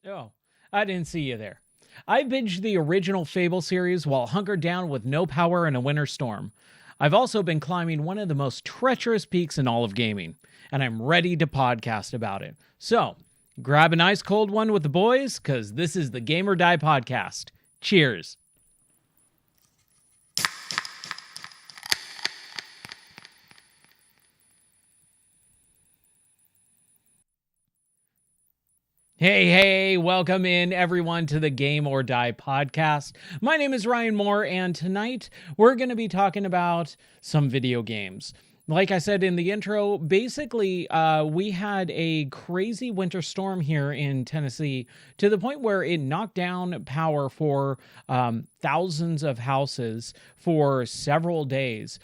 Oh, I didn't see you there. I binged the original Fable series while hunkered down with no power in a winter storm. I've also been climbing one of the most treacherous peaks in all of gaming, and I'm ready to podcast about it. So, grab an ice cold one with the boys, because this is the Game or Die podcast. Cheers. Hey, welcome in everyone to the Game or Die podcast. My name is Ryan Moore, and tonight we're going to be talking about some video games. Like I said in the intro, basically, we had a crazy winter storm here in Tennessee to the point where it knocked down power for thousands of houses for several days.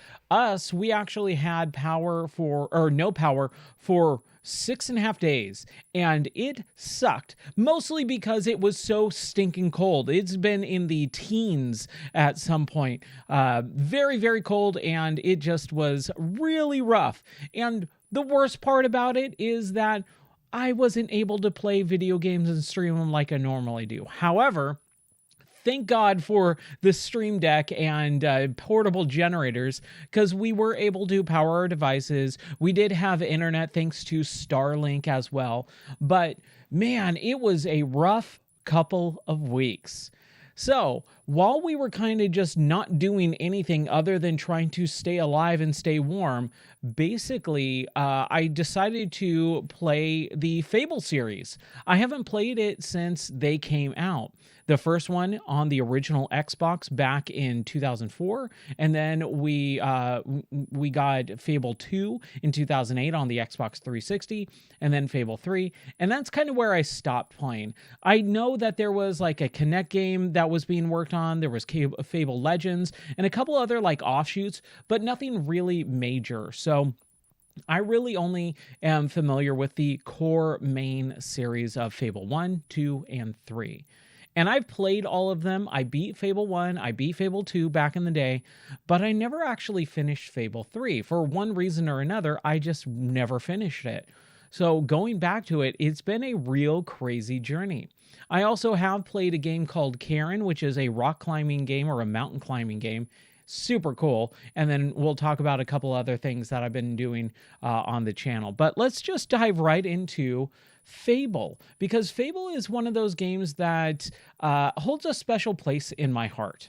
We actually had no power for 6.5 days, and it sucked, mostly because it was so stinking cold. It's been in the teens at some point, very, very cold, and it just was really rough. And the worst part about it is that I wasn't able to play video games and stream them like I normally do. However, thank God for the Stream Deck and portable generators, because we were able to power our devices. We did have internet thanks to Starlink as well. But man, it was a rough couple of weeks. So, while we were kind of just not doing anything other than trying to stay alive and stay warm, basically, I decided to play the Fable series. I haven't played it since they came out. The first one on the original Xbox back in 2004, and then we got Fable 2 in 2008 on the Xbox 360, and then Fable 3, and that's kind of where I stopped playing. I know that there was like a Kinect game that was being worked on, there was Fable Legends, and a couple other like offshoots, but nothing really major. So I really only am familiar with the core main series of Fable 1, 2, and 3. And I've played all of them. I beat Fable 1, I beat Fable 2 back in the day, but I never actually finished Fable 3. For one reason or another, I just never finished it. So going back to it, it's been a real crazy journey. I also have played a game called Karen, which is a rock climbing game or a mountain climbing game. Super cool. And then we'll talk about a couple other things that I've been doing on the channel. But let's just dive right into Fable, because Fable is one of those games that holds a special place in my heart.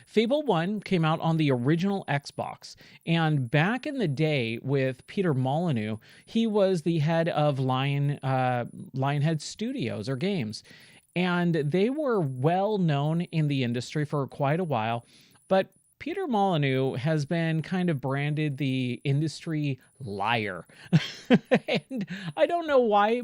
Fable 1 came out on the original Xbox, and back in the day with Peter Molyneux, he was the head of Lionhead Studios or Games, and they were well known in the industry for quite a while, but Peter Molyneux has been kind of branded the industry liar. And I don't know why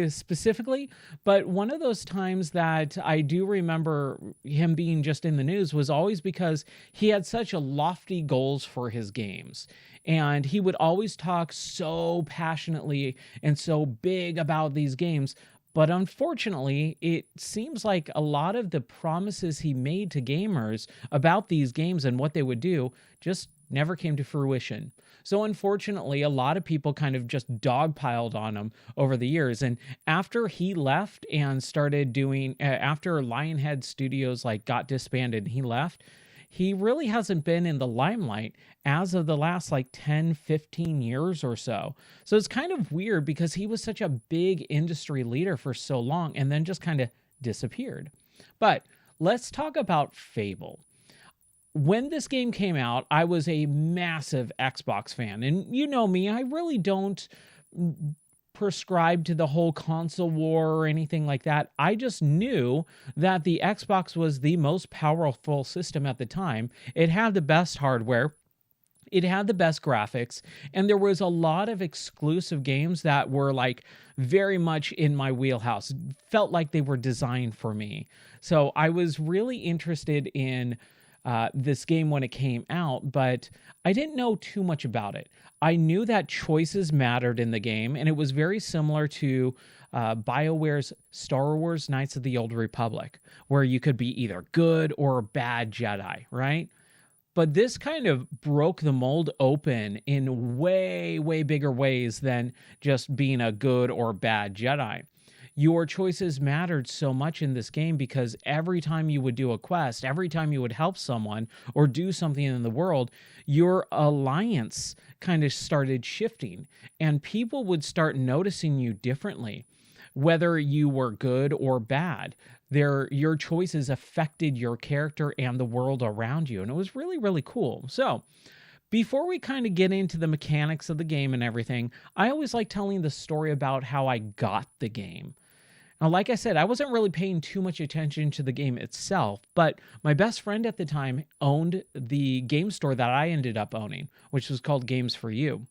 specifically, but one of those times that I do remember him being just in the news was always because he had such a lofty goals for his games. And he would always talk so passionately and so big about these games. But unfortunately, it seems like a lot of the promises he made to gamers about these games and what they would do just never came to fruition. So unfortunately, a lot of people kind of just dogpiled on him over the years. And after he left and started doing, after Lionhead Studios like got disbanded and he left, he really hasn't been in the limelight as of the last like 10, 15 years or so. So it's kind of weird because he was such a big industry leader for so long and then just kind of disappeared. But let's talk about Fable. When this game came out, I was a massive Xbox fan. And you know me, I really don't prescribe to the whole console war or anything like that. I just knew that the Xbox was the most powerful system at the time. It had the best hardware, it had the best graphics, and there was a lot of exclusive games that were like very much in my wheelhouse. Felt like they were designed for me. So I was really interested in this game when it came out, but I didn't know too much about it. I knew that choices mattered in the game, and it was very similar to BioWare's Star Wars Knights of the Old Republic, where you could be either good or a bad Jedi, right? But this kind of broke the mold open in way, way bigger ways than just being a good or bad Jedi. Your choices mattered so much in this game because every time you would do a quest, every time you would help someone or do something in the world, your alliance kind of started shifting and people would start noticing you differently, whether you were good or bad. Your choices affected your character and the world around you. And it was really, really cool. So, before we kind of get into the mechanics of the game and everything, I always like telling the story about how I got the game. Now, like I said, I wasn't really paying too much attention to the game itself, but my best friend at the time owned the game store that I ended up owning, which was called Games for You.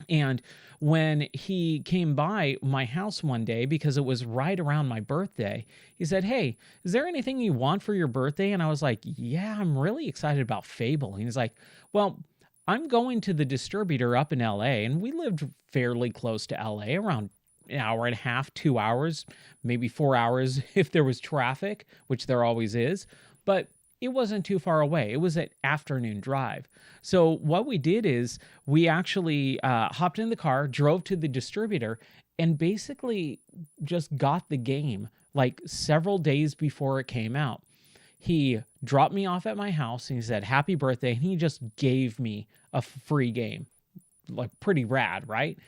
And when he came by my house one day, because it was right around my birthday, he said, "Hey, is there anything you want for your birthday?" And I was like, "Yeah, I'm really excited about Fable." And he's like, "Well, I'm going to the distributor up in LA," and we lived fairly close to LA, around an hour and a half, 2 hours, maybe 4 hours if there was traffic, which there always is. But it wasn't too far away. It was an afternoon drive. So what we did is we actually hopped in the car, drove to the distributor, and basically just got the game like several days before it came out. He dropped me off at my house and he said, "Happy birthday." And he just gave me a free game. Like, pretty rad, right?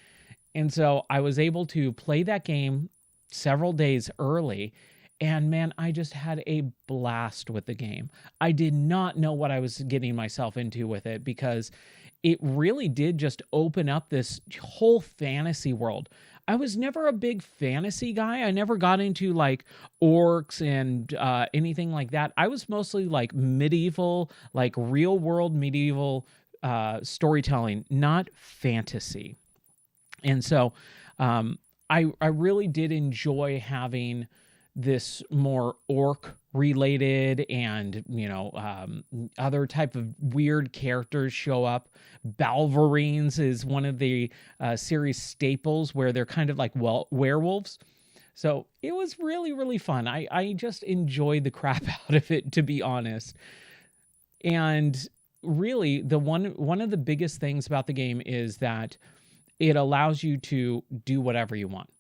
And so I was able to play that game several days early. And man, I just had a blast with the game. I did not know what I was getting myself into with it because it really did just open up this whole fantasy world. I was never a big fantasy guy. I never got into like orcs and anything like that. I was mostly like medieval, like real world medieval storytelling, not fantasy. And so I really did enjoy having this more orc related and other type of weird characters show up. Balverines is one of the series staples where they're kind of like werewolves. So it was really, really fun. I just enjoyed the crap out of it, to be honest. And really, the one of the biggest things about the game is that it allows you to do whatever you want.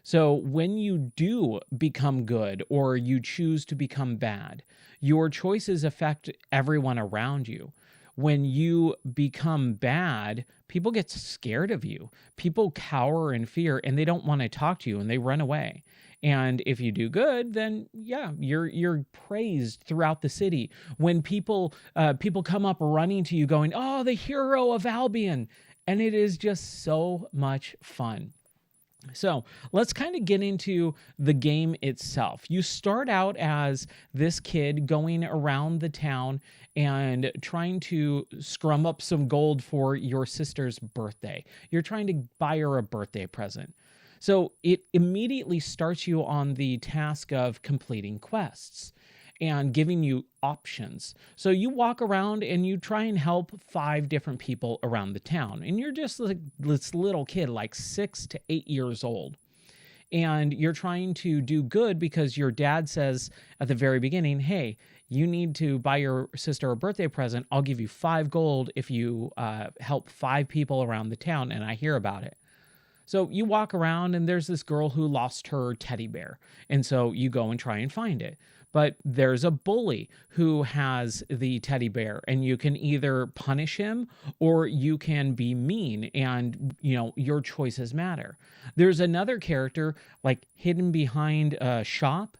So when you do become good or you choose to become bad, your choices affect everyone around you. When you become bad, people get scared of you. People cower in fear and they don't want to talk to you and they run away. And if you do good, then yeah, you're praised throughout the city. When people come up running to you going, "Oh, the hero of Albion." And it is just so much fun. So let's kind of get into the game itself. You start out as this kid going around the town and trying to scrum up some gold for your sister's birthday. You're trying to buy her a birthday present. So it immediately starts you on the task of completing quests and giving you options. So you walk around and you try and help 5 different people around the town. And you're just like this little kid, like 6 to 8 years old. And you're trying to do good because your dad says at the very beginning, "Hey, you need to buy your sister a birthday present. I'll give you 5 gold if you help 5 people around the town and I hear about it." So you walk around and there's this girl who lost her teddy bear. And so you go and try and find it. But there's a bully who has the teddy bear and you can either punish him or you can be mean and, your choices matter. There's another character like hidden behind a shop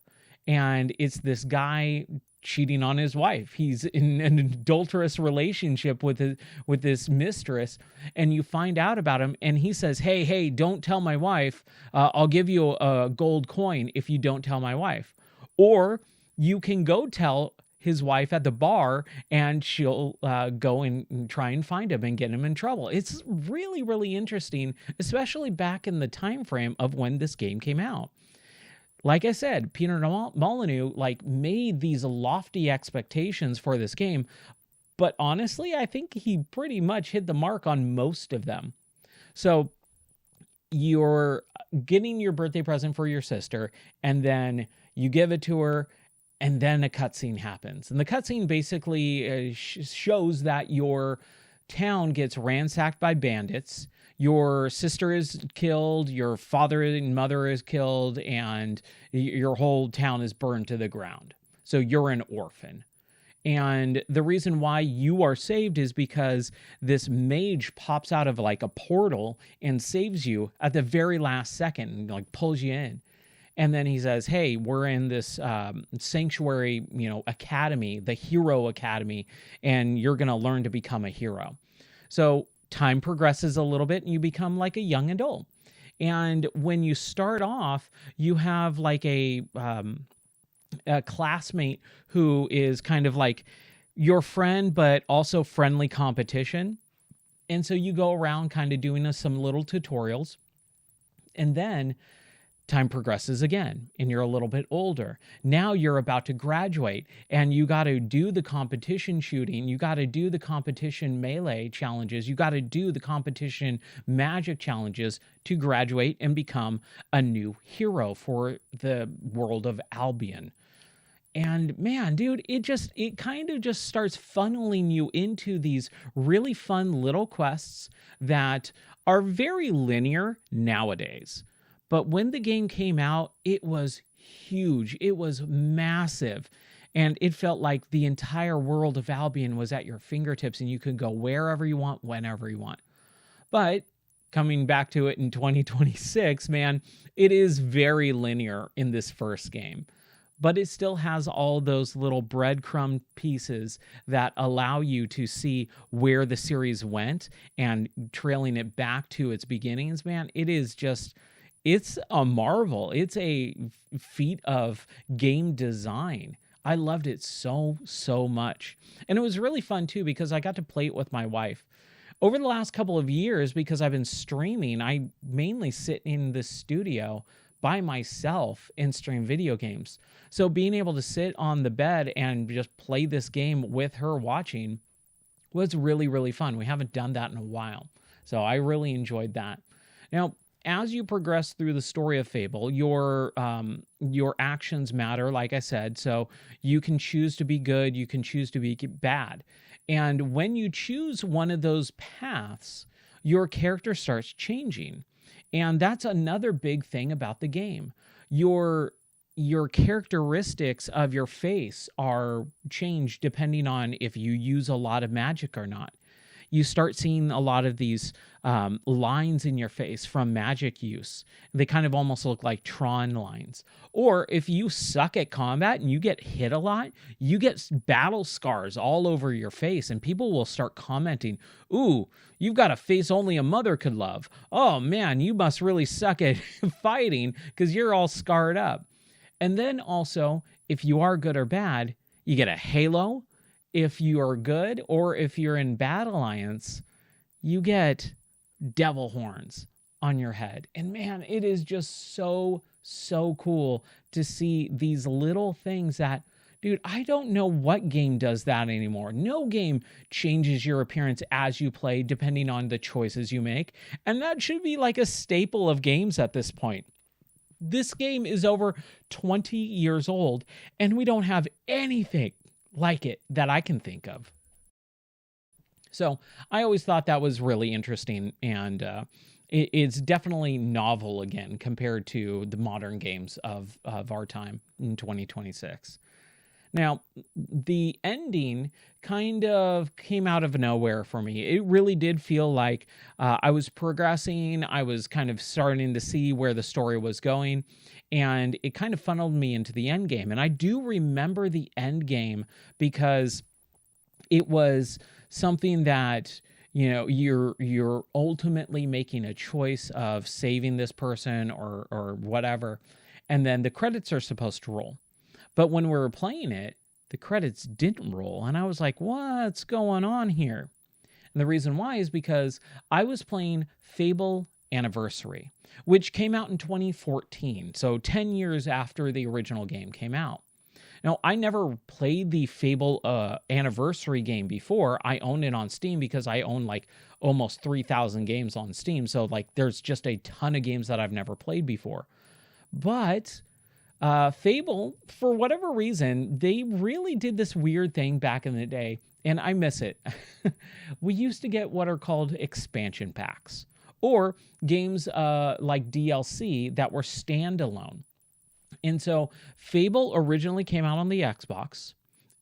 and it's this guy cheating on his wife. He's in an adulterous relationship with this mistress, and you find out about him, and he says, "Hey, don't tell my wife. I'll give you a gold coin if you don't tell my wife." Or you can go tell his wife at the bar, and she'll go and try and find him and get him in trouble. It's really, really interesting, especially back in the time frame of when this game came out. Like I said, Peter Molyneux made these lofty expectations for this game, but honestly, I think he pretty much hit the mark on most of them. So you're getting your birthday present for your sister, and then you give it to her, and then a cutscene happens. And the cutscene basically shows that your town gets ransacked by bandits. your sister is killed, your father and mother is killed, and your whole town is burned to the ground. So you're an orphan. And the reason why you are saved is because this mage pops out of like a portal and saves you at the very last second and like pulls you in. And then he says, hey, we're in this sanctuary, academy, the Hero Academy, and you're going to learn to become a hero. So time progresses a little bit and you become like a young adult. And when you start off, you have like a classmate who is kind of like your friend, but also friendly competition. And so you go around kind of doing some little tutorials. And then time progresses again and you're a little bit older. Now you're about to graduate and you got to do the competition shooting. You got to do the competition melee challenges. You got to do the competition magic challenges to graduate and become a new hero for the world of Albion. And man, dude, it kind of just starts funneling you into these really fun little quests that are very linear nowadays. But when the game came out, it was huge. It was massive. And it felt like the entire world of Albion was at your fingertips and you could go wherever you want, whenever you want. But coming back to it in 2026, man, it is very linear in this first game. But it still has all those little breadcrumb pieces that allow you to see where the series went and trailing it back to its beginnings, man. It's a marvel. It's a feat of game design. I loved it so, so much. And it was really fun too, because I got to play it with my wife. Over the last couple of years, because I've been streaming, I mainly sit in the studio by myself and stream video games. So being able to sit on the bed and just play this game with her watching was really, really fun. We haven't done that in a while. So I really enjoyed that. Now, as you progress through the story of Fable, your actions matter, like I said. So you can choose to be good, you can choose to be bad. And when you choose one of those paths, your character starts changing. And that's another big thing about the game. Your characteristics of your face are changed depending on if you use a lot of magic or not. You start seeing a lot of these lines in your face from magic use. They kind of almost look like Tron lines. Or if you suck at combat and you get hit a lot, you get battle scars all over your face, and people will start commenting, ooh, you've got a face only a mother could love. Oh man, you must really suck at fighting because you're all scarred up. And then also, if you are good or bad, you get a halo. If you are good, or if you're in Bad Alliance, you get devil horns on your head. And man, it is just so, so cool to see these little things that, dude, I don't know what game does that anymore. No game changes your appearance as you play, depending on the choices you make. And that should be like a staple of games at this point. This game is over 20 years old, and we don't have anything like it that I can think of. So I always thought that was really interesting, and it's definitely novel again compared to the modern games of our time in 2026. Now, the ending kind of came out of nowhere for me. It really did feel like I was progressing. I was kind of starting to see where the story was going, and it kind of funneled me into the end game. And I do remember the end game because it was something that, you're ultimately making a choice of saving this person or whatever, and then the credits are supposed to roll. But when we were playing it, the credits didn't roll. And I was like, what's going on here? And the reason why is because I was playing Fable Anniversary, which came out in 2014. So 10 years after the original game came out. Now, I never played the Fable Anniversary game before. I own it on Steam because I own like almost 3,000 games on Steam. So like there's just a ton of games that I've never played before. But Fable, for whatever reason, they really did this weird thing back in the day, and I miss it. We used to get what are called expansion packs, or games like DLC that were standalone. And so Fable originally came out on the Xbox.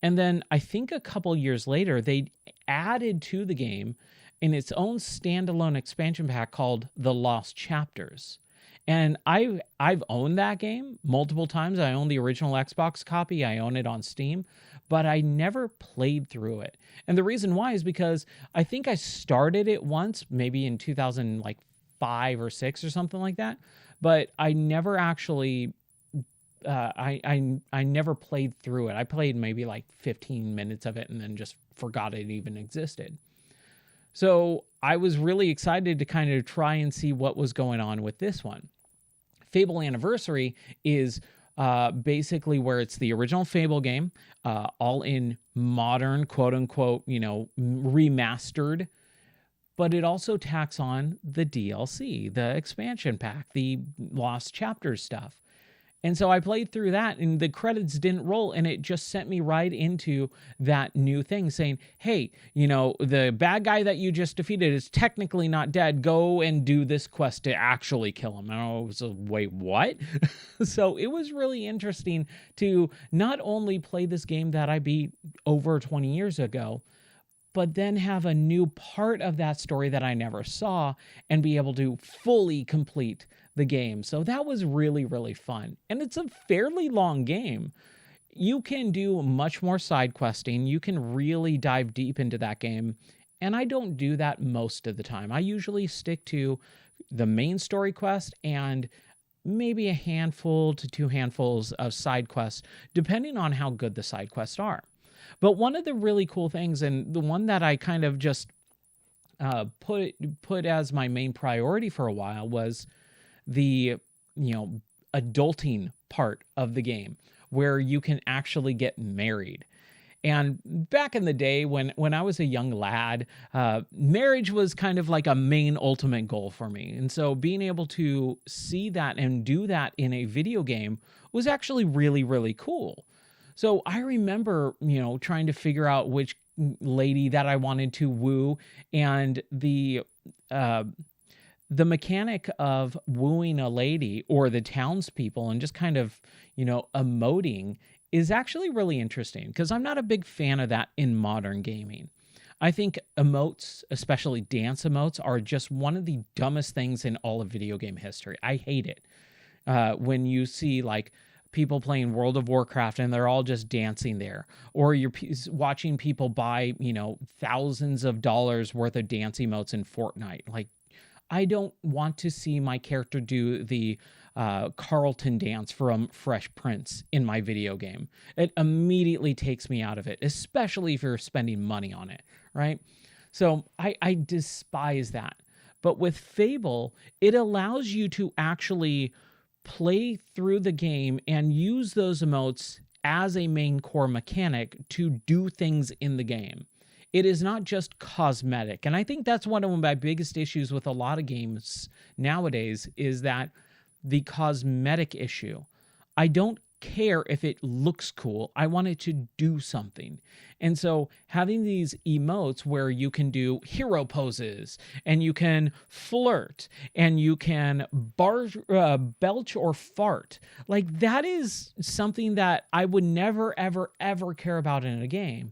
And then I think a couple years later, they added to the game in its own standalone expansion pack called The Lost Chapters. And I've owned that game multiple times. I own the original Xbox copy. I own it on Steam, but I never played through it. And the reason why is because I think I started it once, maybe in 2005 or 6 or something like that, but I never actually I never played through it. I played maybe like 15 minutes of it and then just forgot it even existed. So I was really excited to kind of try and see what was going on with this one. Fable Anniversary is basically where it's the original Fable game, all in modern, quote unquote, remastered. But it also tacks on the DLC, the expansion pack, the Lost Chapters stuff. And so I played through that and the credits didn't roll and it just sent me right into that new thing saying, hey, the bad guy that you just defeated is technically not dead. Go and do this quest to actually kill him. And I was like, wait, what? So it was really interesting to not only play this game that I beat over 20 years ago, but then have a new part of that story that I never saw and be able to fully complete the game. So that was really, really fun. And it's a fairly long game. You can do much more side questing. You can really dive deep into that game. And I don't do that most of the time. I usually stick to the main story quest and maybe a handful to 2 handfuls of side quests, depending on how good the side quests are. But one of the really cool things, and the one that I kind of just put as my main priority for a while, was the adulting part of the game where you can actually get married. And back in the day when I was a young lad, marriage was kind of like a main ultimate goal for me. And so being able to see that and do that in a video game was actually really, really cool. So I remember, trying to figure out which lady that I wanted to woo, and the mechanic of wooing a lady or the townspeople and just kind of, emoting is actually really interesting because I'm not a big fan of that in modern gaming. I think emotes, especially dance emotes, are just one of the dumbest things in all of video game history. I hate it. When you see like people playing World of Warcraft and they're all just dancing there, or you're watching people buy, thousands of dollars worth of dance emotes in Fortnite. Like, I don't want to see my character do the Carlton dance from Fresh Prince in my video game. It immediately takes me out of it, especially if you're spending money on it, right? So I despise that. But with Fable, it allows you to actually play through the game and use those emotes as a main core mechanic to do things in the game. It is not just cosmetic. And I think that's one of my biggest issues with a lot of games nowadays is that the cosmetic issue. I don't care if it looks cool. I want it to do something. And so having these emotes where you can do hero poses and you can flirt and you can belch or fart, like that is something that I would never, ever, ever care about in a game.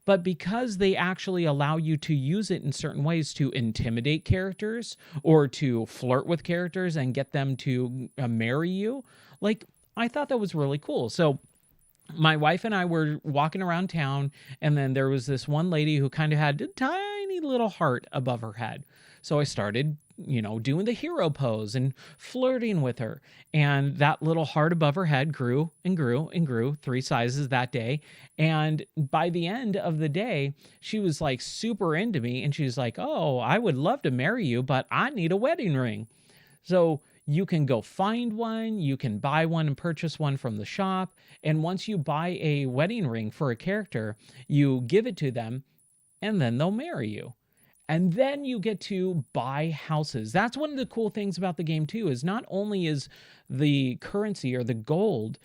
But because they actually allow you to use it in certain ways to intimidate characters or to flirt with characters and get them to marry you, like I thought that was really cool. So my wife and I were walking around town, and then there was this one lady who kind of had a tiny little heart above her head. So I started, doing the hero pose and flirting with her. And that little heart above her head grew and grew and grew 3 sizes that day. And by the end of the day, she was like super into me. And she's like, oh, I would love to marry you, but I need a wedding ring. So you can go find one, you can buy one and purchase one from the shop. And once you buy a wedding ring for a character, you give it to them and then they'll marry you. And then you get to buy houses. That's one of the cool things about the game too, is not only is the currency or the gold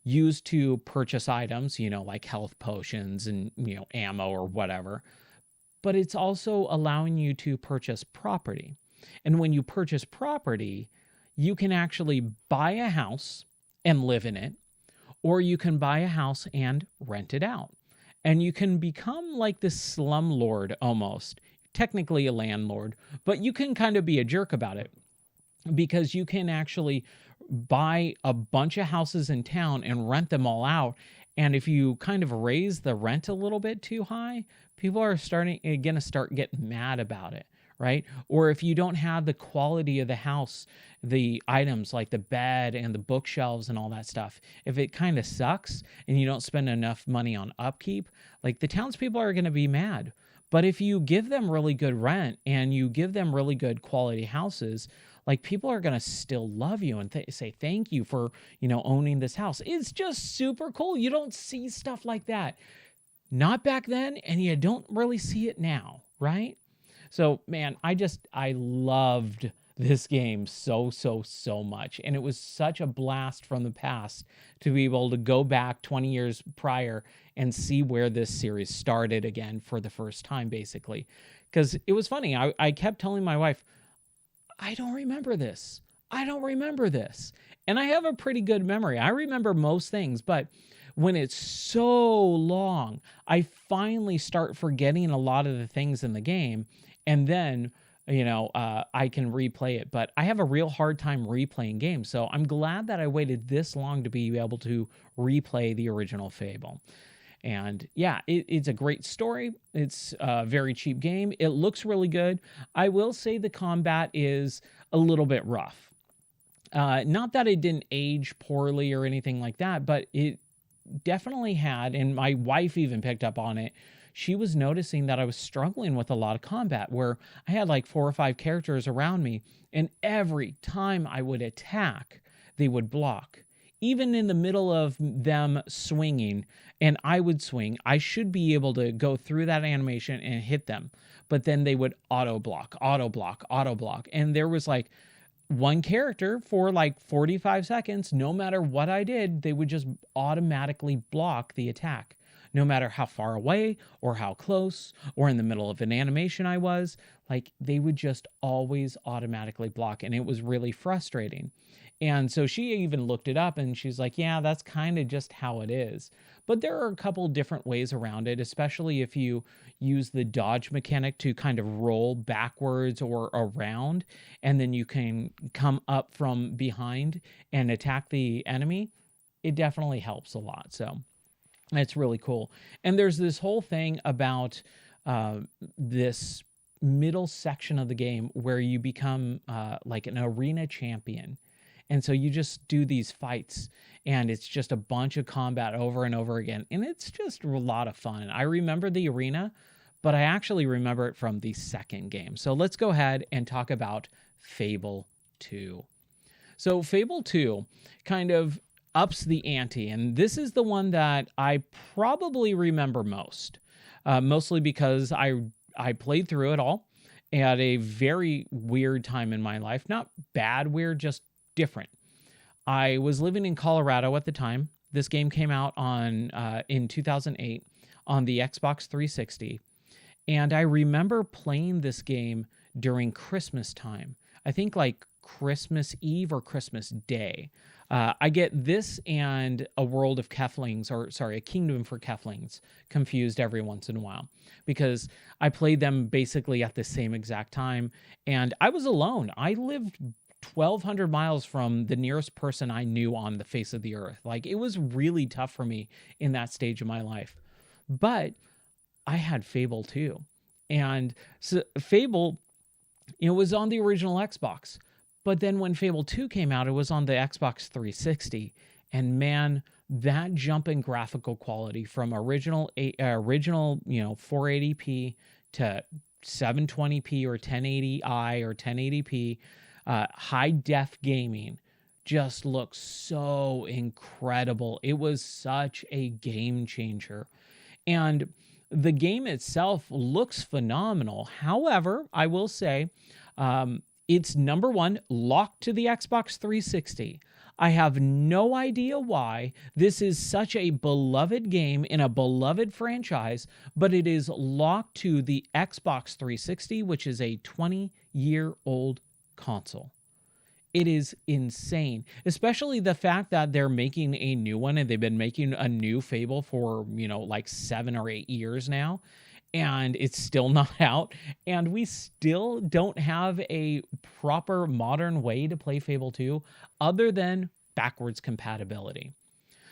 used to purchase items, like health potions and, ammo or whatever, but it's also allowing you to purchase property. And when you purchase property, you can actually buy a house and live in it, or you can buy a house and rent it out. And you can become like this slumlord almost, technically a landlord, but you can kind of be a jerk about it because you can actually buy a bunch of houses in town and rent them all out. And if you kind of raise the rent a little bit too high, people are going to start getting mad about it, right? Or if you don't have the quality of the house, the items like the bed and the bookshelves and all that stuff, if it kind of sucks and you don't spend enough money on upkeep, like the townspeople are going to be mad. But if you give them really good rent and you give them really good quality houses, like people are going to still love you and say thank you for, owning this house. It's just super cool. You don't see stuff like that. Not back then, and you don't really see it now, right? So, man, I loved this game so much. And it was such a blast from the past to be able to go back 20 years prior and see where this series started again for the first time, basically. Because it was funny. I kept telling my wife, I don't remember this. I don't remember this. And I have a pretty good memory. I remember most things, but when it's so long, I finally start forgetting a lot of the things in the game. And then, I can replay it. But I have a real hard time replaying games. So I'm glad that I waited this long to be able to replay the original Fable. And yeah, it's a great story. It's a very cheap game. It looks really good. I will say the combat is a little bit rough. Not that it didn't age poorly or anything like that, but it definitely had, and my wife even picked up on it. She was noticing that I was struggling with a lot of combat where I had like 4 or 5 characters around me, and every time I would attack, they would block. Even in the middle of them swinging, and I would swing, I should be able to go through that animation and hit them. But then they would auto block. And there was like one character for like 45 seconds, no matter what I did, they would just automatically block the attack. No matter how far away or how close or in the middle of an animation I was, like they would just always automatically block. And it was really frustrating. And so she even looked it up and she's like, yeah, that's kind of just how it is. But there are a couple different ways around it, especially if you use the dodge mechanic to kind of roll backwards or around, and then you can come up from behind and attack the enemy. It definitely helps a lot. So it's really cool. And there's this whole thing about this middle section of the game where you become like an arena champion. And so you just do these fights and it's just a bunch of combat over and over again. And it's just a lot of fun. I remember the arena, but I actually remember it from the second game. So let's go ahead and talk about Fable 2. So Fable 2 kind of ups the ante. And this is the one that I probably remember most, mostly because I played through it all at a very weird time in my life. Not bad weird, just different. I was living in Colorado at the time. This game came out in 2008 on the Xbox 360. And I remember playing this game during Christmas time. I think like Christmas Eve or Christmas Day. I get this and A World of Keflings, A Kingdom for Keflings, confused every once in a while because I played them basically at the same exact time. And I was alone. I lived 1,200 miles from the nearest person I knew on the face of the earth. Like, it was really tough for me in that stage of my life. But I had Fable 2. And so Fable, was on the original Xbox. But then when Fable 2 came out, it was on the Xbox 360. And man, that jump in graphical quality from original 480p to 720p or 1080i or 1080p, high def gaming just looks so incredible. It was such a game changer. And the game itself looks phenomenal. However, I will say, it's number one, locked to the Xbox 360. I have no idea why this is such a beloved game in a beloved franchise, but it is locked to the Xbox 360, which is a 20-year-old console. It is insane, especially the fact that they're making a new one and they've been making a new Fable for, like 7 or 8 years now, and it's still not out. And we still don't have a proper modern way to play Fable 2 other than backwards compatibility.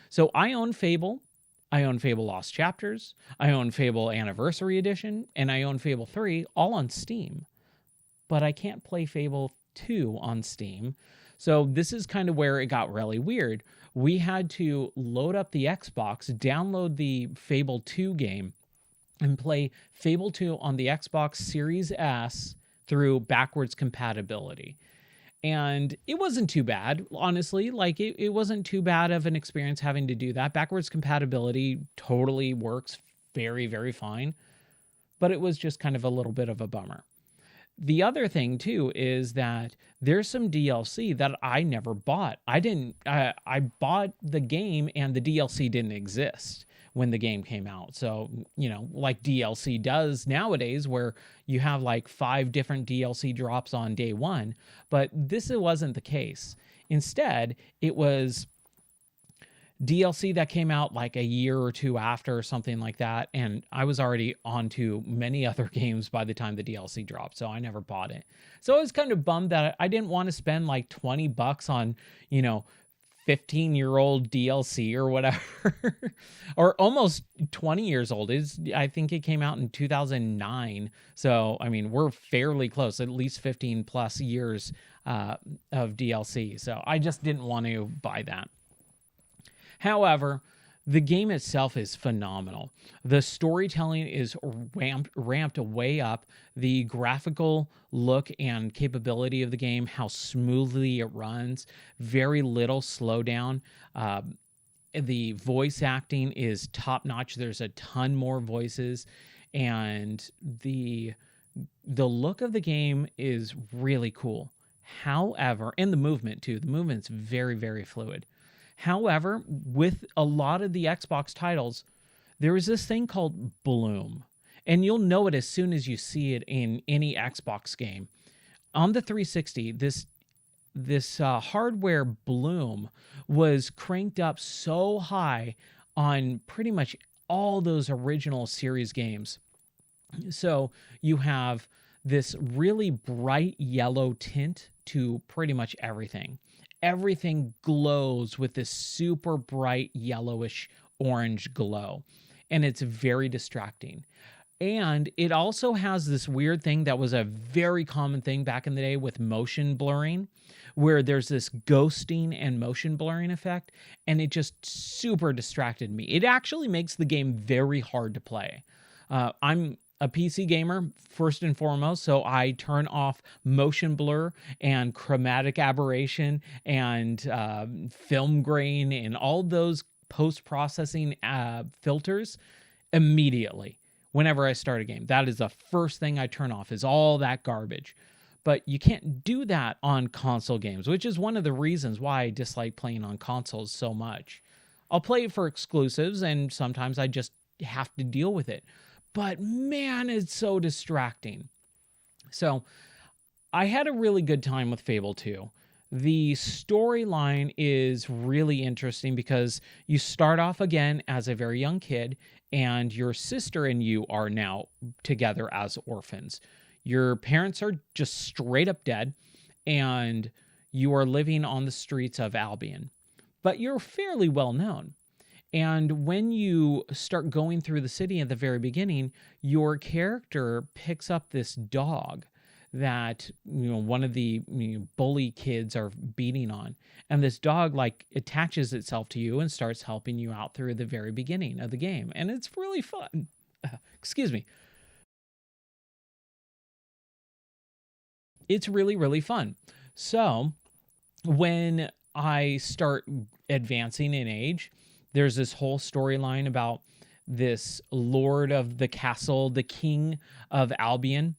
So I own Fable. I own Fable Lost Chapters. I own Fable Anniversary Edition. And I own Fable 3 all on Steam. But I can't play Fable 2 on Steam. So this is kind of where it got really weird. We had to load up the Xbox, download the Fable 2 game, and play Fable 2 on the Xbox Series S through backwards compatibility. And it wasn't too bad, honestly. Like, it wasn't too bad of an experience having to do that. Backwards compatibility totally works very, very fine. But it was just kind of a little bit of a bummer. The other thing, too, is that there's some DLC that I never bought. I bought the game and the DLC didn't exist when the game came out. So, like DLC does nowadays, where you have like 5 different DLC drops on day one. But this wasn't the case. Instead, it was DLC that came out like a year or two after or something like that. And I was already on to many other games by the time the DLC dropped. So I never bought it. So I was kind of bummed that I didn't want to spend like $20 on, 15-year-old DLC or whatever, or almost 20 years old. I think it came out in 2009. So, I mean, we're fairly close, at least 15 plus years of DLC. So I just didn't want to buy that. However, the game itself is phenomenal. The storytelling is ramped way up. The graphical look and capability of the game, how smoothly it runs, very little slowdown. The voice acting is top notch. There's a ton more voices, and the look of the game is really cool. However, and the movement too. The movement's very, very fluid. However, with a lot of the Xbox titles, there is this thing called bloom. And you'll know it as soon as you see it in any Xbox game. On the 360, this hardware bloom was cranked up so high on pretty much all those original series games. So you have this really bright yellow tint to pretty much everything. Everything glows with this super bright yellowish orange glow, and it's very distracting. And it also has this weird thing that was a very common thing back in the day with motion blurring, where there's this ghosting and motion blurring effect, and it just super distracted me. It actually makes the game very hard to play. I'm a PC gamer first and foremost, so I turn off motion blur and chromatic aberration and film grain and all those post-processing filters immediately whenever I start a game. That is the first thing I turn off, is all that garbage. But you can't do that on console games, which is one of the reasons why I dislike playing on consoles so much. I'll play it for exclusives, and sometimes I just have to deal with it. But man, it's so distracting. So I had a really good time with Fable 2. The storyline is really interesting because you start off again as a very young kid, and your sister and you are now together as orphans. Your parents are just straight up dead, and you are living on the streets of Albion. But you're fairly well known. And when you start going through the city at the very beginning, your character picks up this dog that, one of the bully kids are beating on. And this dog attaches itself to you and starts helping you out through the very beginning of the game. And it's really fun. Excuse me. It's really, really fun. So when I start advancing in age, there's this whole storyline about this lord of the castle, the king of Albion.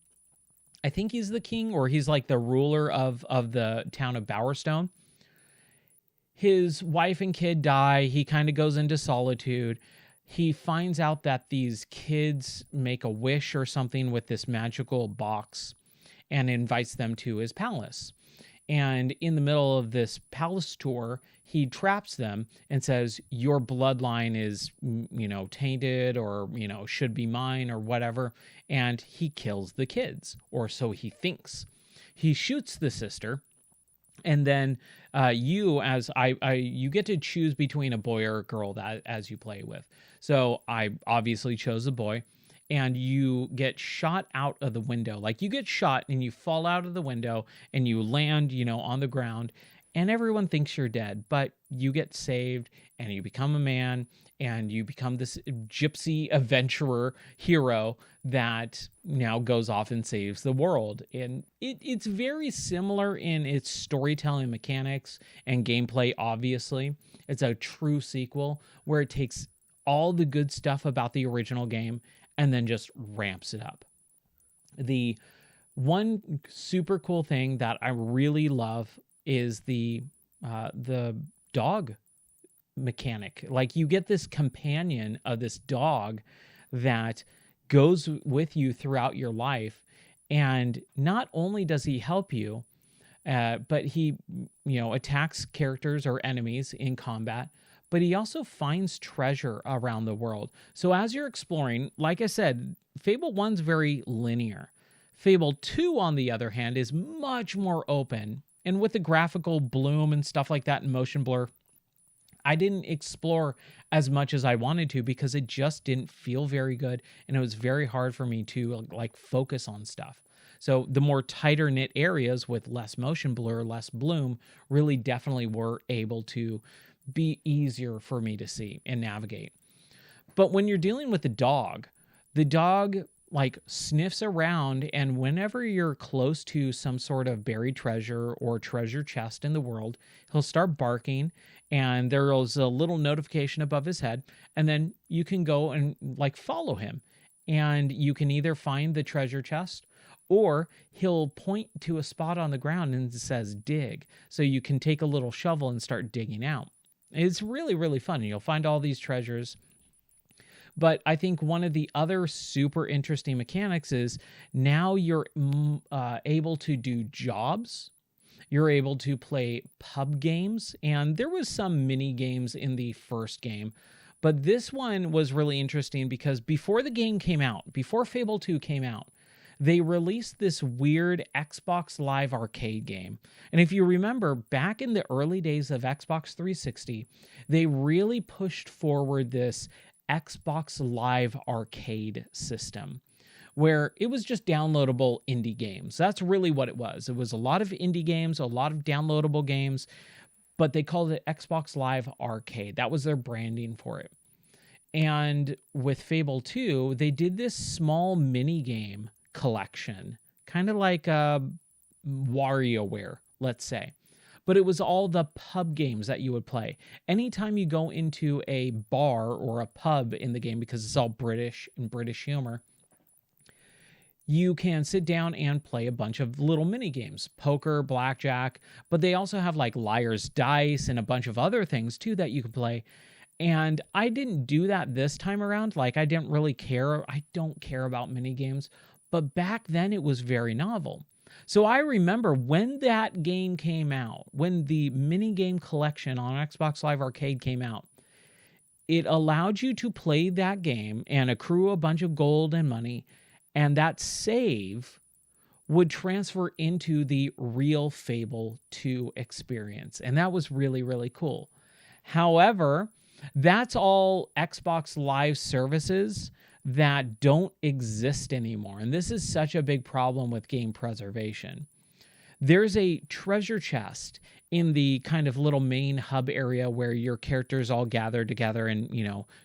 I think he's the king, or he's like the ruler of the town of Bowerstone. his wife and kid die. He kind of goes into solitude. He finds out that these kids make a wish or something with this magical box and invites them to his palace. And in the middle of this palace tour, he traps them and says, your bloodline is, tainted or, should be mine or whatever. And he kills the kids, or so he thinks. He shoots the sister. And then you get to choose between a boy or a girl that as you play with. So I obviously chose a boy. And you get shot out of the window. Like you get shot and you fall out of the window and you land, on the ground, and everyone thinks you're dead, but you get saved and you become a man and you become this gypsy adventurer hero that now goes off and saves the world. And it's very similar in its storytelling mechanics and gameplay, obviously. It's a true sequel where it takes all the good stuff about the original game and then just ramps it up. The one super cool thing that I really love is the dog mechanic. Like you get this companion of this dog that goes with you throughout your life, and not only does he help you, but he attacks characters or enemies in combat, but he also finds treasure around the world. So as you're exploring, like I said, Fable 1's very linear. Fable 2, on the other hand, is much more open. And with the graphical bloom and stuff like that and motion blur, I didn't explore as much as I wanted to because it just didn't feel very good. And it was very hard for me to focus on stuff. So the more tighter knit areas with less motion blur, less bloom, really definitely were able to be easier for me to see and navigate. But when you're dealing with the dog sniffs around, and whenever you're close to some sort of buried treasure or treasure chest in the world, he'll start barking, and there's a little notification above his head, and then you can go and follow him, and you can either find the treasure chest, or he'll point to a spot on the ground and it says dig, so you can take a little shovel and start digging out. It's really, really fun. You'll find all these treasures. But I think one of the other super interesting mechanics is now you're able to do jobs. You're able to play pub games. And there was some mini games in the first game. But this one was really interesting because before the game came out, before Fable 2 came out, they released this weird Xbox Live Arcade game. And if you remember, back in the early days of Xbox 360, they really pushed forward this Xbox Live Arcade system, where it was just downloadable indie games. That's really what it was. It was a lot of indie games, a lot of downloadable games, but they called it Xbox Live Arcade. That was their branding for it. And with Fable 2, they did this small mini game collection, kind of like WarioWare, let's say. But it was all the pub games that you would play. Anytime you go into a bar or a pub in the game, because it's all British and British humor, you can sit down and play a bunch of little mini games, poker, blackjack, but they also have liar's dice and a bunch of other things too that you can play. And I didn't do that this time around. I didn't really care. I don't care about mini games. But back then it was very novel. So I remember when that game came out, when the mini game collection on Xbox Live Arcade came out, it allowed you to play that game and accrue a bunch of gold and money, and that save would transfer into the real Fable 2 experience. And that was really, really cool. However, that's all Xbox Live services that don't exist anymore. And this is such a big problem with game preservation. There's a treasure chest in the kind of little main hub area where your characters all gather together and,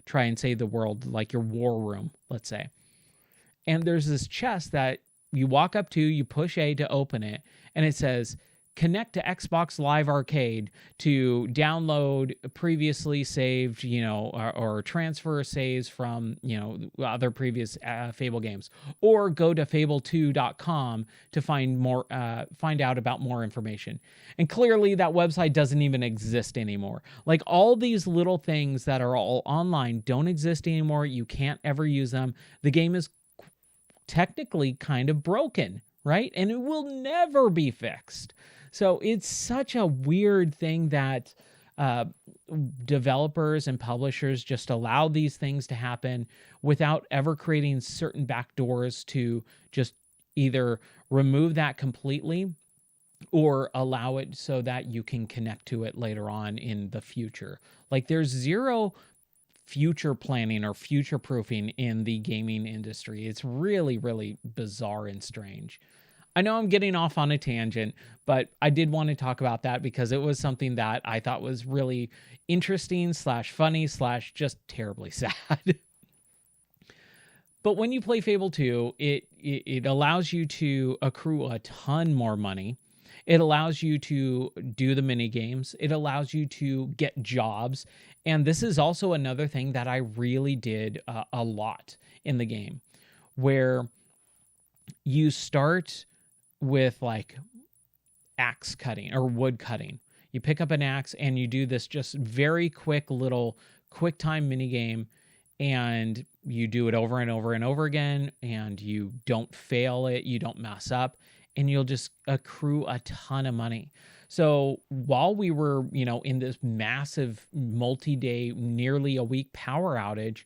try and save the world, like your war room, let's say. And there's this chest that you walk up to, you push A to open it, and it says, connect to Xbox Live Arcade to download previously saved, or transfer saves from, other previous Fable games, or go to fable2.com to find out about more information. And clearly that website doesn't even exist anymore. Like, all these little things that are all online don't exist anymore. You can't ever use them. The game is technically kind of broken, right? And it will never be fixed. So it's such a weird thing that developers and publishers just allow these things to happen without ever creating certain backdoors to just either remove that completely or allow it so that you can connect to it later on in the future. Like, there's zero future planning or future proofing in the gaming industry. It's really, really bizarre and strange. I know I'm getting off on a tangent, but I did want to talk about that because it was something that I thought was really interesting / funny / just terribly sad. But when you play Fable 2, it allows you to accrue a ton more money. It allows you to do the mini games. It allows you to get jobs. And this is also another thing that I really did a lot in the game, where you start with like axe cutting or wood cutting. You pick up an axe and you do this just very quick little quick time mini game, and you do it over and over and over again, and you don't fail it, you don't mess up, and you'll just accrue a ton of money. So while we were, in this massive multi-day, nearly a week power outage,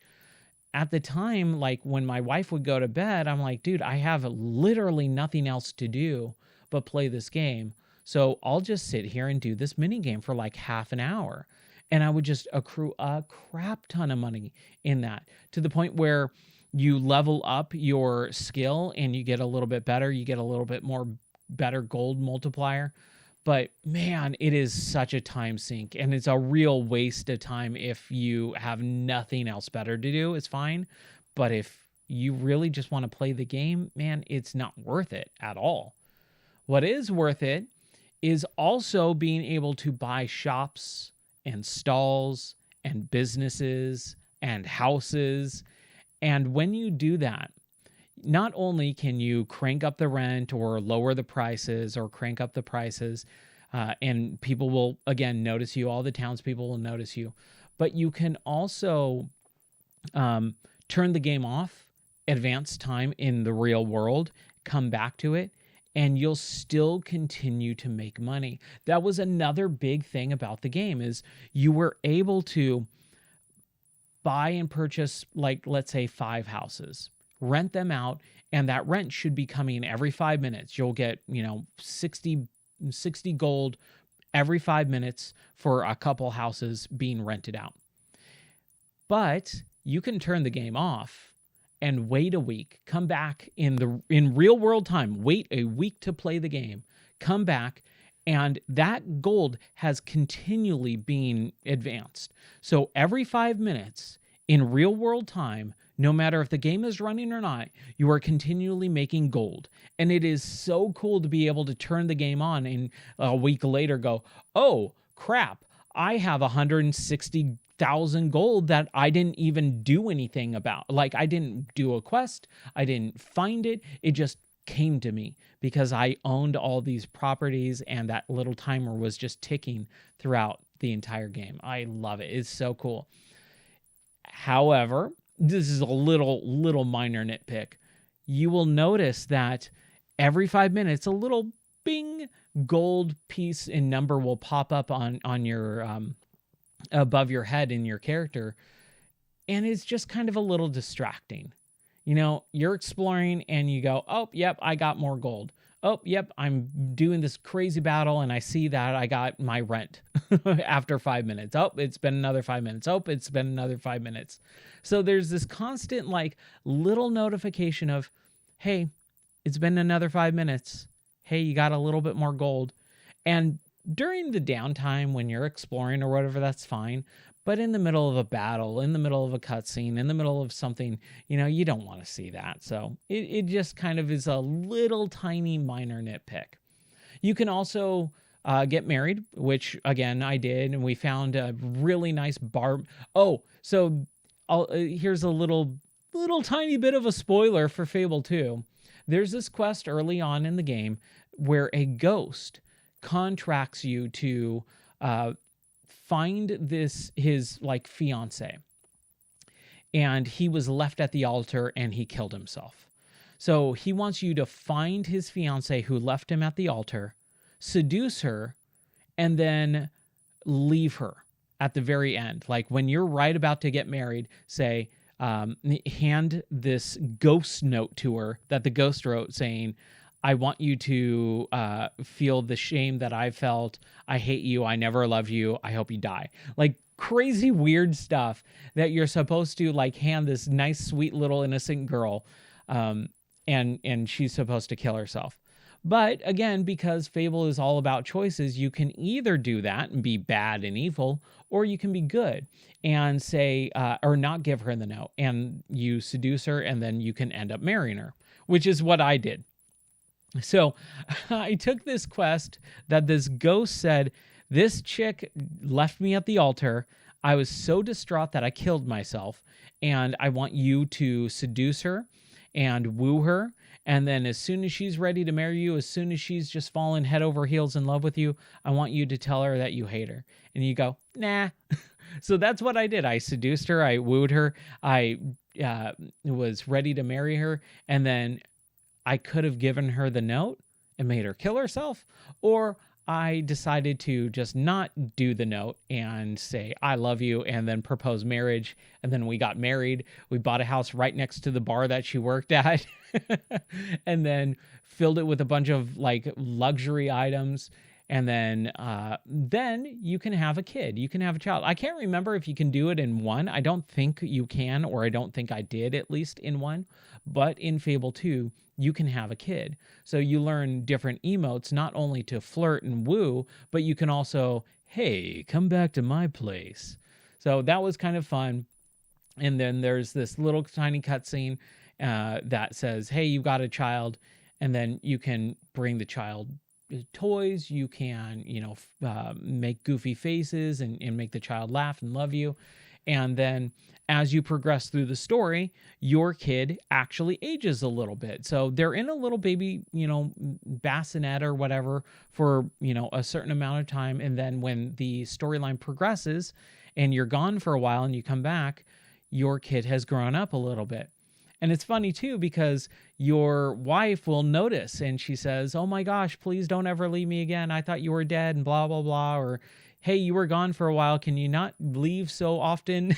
at the time, like when my wife would go to bed, I'm like, dude, I have literally nothing else to do but play this game. So I'll just sit here and do this mini game for like half an hour. And I would just accrue a crap ton of money in that, to the point where you level up your skill and you get a little bit better. You get a little bit more better gold multiplier. But man, it is such a time sink, and it's a real waste of time. If you have nothing else better to do, it's fine. But if you really just want to play the game, man, it's not worth it at all. What is worth it is also being able to buy shops and stalls and businesses and houses. And when you do that, not only can you crank up the rent or lower the prices or crank up the prices, and people will, again, notice you, all the townspeople will notice you, but you can also turn the game off, advance time in the real world, come back to it, and you'll still continue to make money. That was another big thing about the game, is you were able to buy and purchase, like, let's say 5 houses, rent them out, and that rent should be coming every 5 minutes. You'll get, 60 gold every 5 minutes for a couple houses being rented out. But you can turn the game off and wait a week, come back in real world time, wait a week to play the game, come back, and that gold has continually been advanced. So every 5 minutes in real world time, no matter if the game is running or not, you are continually making gold. And it is so cool to be able to turn the game on and a week later go, oh crap, I have 160,000 gold that I didn't even do anything about. Like, I didn't do a quest, I didn't find it, it just came to me because I owned all these properties, and that little timer was just ticking throughout the entire game. I love it. It's so cool. However, this is a little minor nitpick. You will notice that every 5 minutes, a little bing gold piece and number will pop up on your above your head in your character, and it's just kind of a little distracting. You're exploring and you go, oh, yep, I got more gold. Oh, yep, I'm doing this crazy battle and I see that I got my rent after 5 minutes. Oh, it's been another 5 minutes. Oh, it's been another 5 minutes. So there's this constant like little notification of, hey, it's been another 5 minutes. Hey, you got a little bit more gold. And during the downtime when you're exploring or whatever, that's fine. But in the middle of a battle, in the middle of a cutscene, in the middle of something, you don't want to see that. So it just kind of is a little tiny minor nitpick. You can also get married, which again I did, and we found a really nice bar. Oh, so here's a little tiny bit of a spoiler for Fable 2. There's this quest early on in the game where a ghost contracts you to find his like fiance, and he was left at the altar and he killed himself. So he wants you to find his fiance who left him at the altar, seduce her, and then leave her at the very end. Like when you're right about to get married, say, hand this ghost note to her that the ghost wrote saying, I want you to feel the shame that I felt. I hate you. I never love you. I hope you die. Like crazy weird stuff that you're supposed to like hand this nice, sweet little innocent girl. And she's supposed to kill herself. But again, because Fable is all about choices, you can either do that and be bad and evil, or you can be good and say, or not give her the note, and you seduce her, and then you can end up marrying her, which is what I did. So I took this quest that this ghost said, this chick left me at the altar. I was so distraught that I killed myself, and I want you to seduce her and woo her. And then as soon as she's ready to marry you, as soon as she's just fallen head over heels in love with you, I want you to tell her that you hate her. And you go, nah. So that's what I did. I seduced her. I wooed her. I was ready to marry her. And then I could have given her the note and made her kill herself, or I decided to just not do the note and say, I love you, and then propose marriage. And then we got married. We bought a house right next to the bar that she worked at and then filled it with a bunch of like luxury items. And then you can have a kid. You can have a child. I can't remember if you can do it in one. I don't think you can, or I don't think I did, at least in one. But in Fable 2, you can have a kid. So you learn different emotes, not only to flirt and woo, but you can also, hey, come back to my place. So that was kind of fun. And then there's this little tiny cutscene that says, hey, you've got a child. And then you can bring the child toys. You can, make goofy faces and make the child laugh and love you. And then as you progress through the story, your kid actually ages a little bit. So they're in a little baby, bassinet or whatever for, a certain amount of time. And then when the storyline progresses and you're gone for a while and you come back, your kid has grown up a little bit. And it's funny too, because your wife will notice and she says, oh my gosh, please don't ever leave me again. I thought you were dead and blah, blah, blah. Or, hey, you were gone for a while. Can you not leave so often?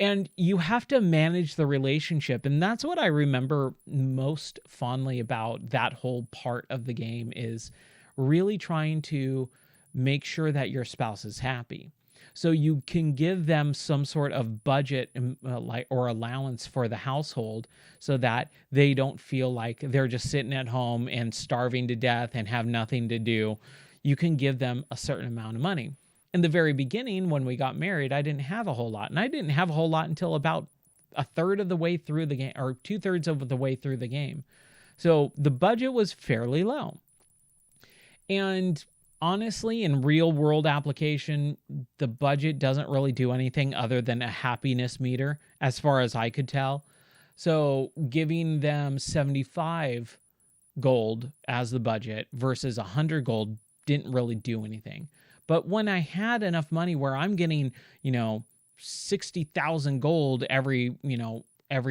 And you have to manage the relationship. And that's what I remember most fondly about that whole part of the game, is really trying to make sure that your spouse is happy. So you can give them some sort of budget or allowance for the household so that they don't feel like they're just sitting at home and starving to death and have nothing to do. You can give them a certain amount of money. In the very beginning, when we got married, I didn't have a whole lot. And I didn't have a whole lot until about a third of the way through the game, or 2/3 of the way through the game. So the budget was fairly low. And honestly, in real world application, the budget doesn't really do anything other than a happiness meter, as far as I could tell. So giving them 75 gold as the budget versus 100 gold didn't really do anything. But when I had enough money where I'm getting, 60,000 gold every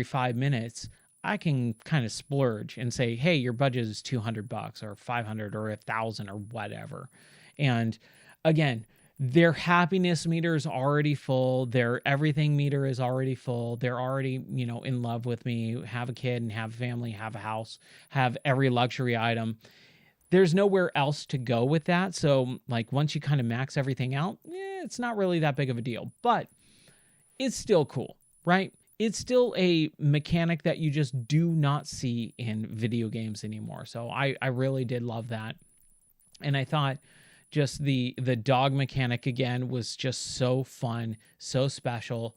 5 minutes, I can kind of splurge and say, hey, your budget is $200 or 500 or 1,000 or whatever. And again, their happiness meter is already full. Their everything meter is already full. They're already, in love with me, have a kid and have a family, have a house, have every luxury item. There's nowhere else to go with that. So like once you kind of max everything out, it's not really that big of a deal, but it's still cool, right? It's still a mechanic that you just do not see in video games anymore. So I really did love that. And I thought just the dog mechanic again was just so fun, so special.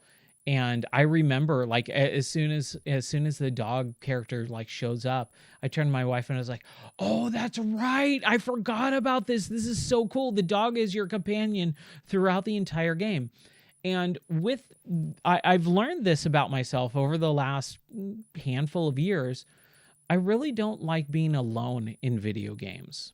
And I remember, like, as soon as the dog character like shows up, I turned to my wife and I was like, "Oh, that's right. I forgot about this. This is so cool. The dog is your companion throughout the entire game." And I've learned this about myself over the last handful of years. I really don't like being alone in video games.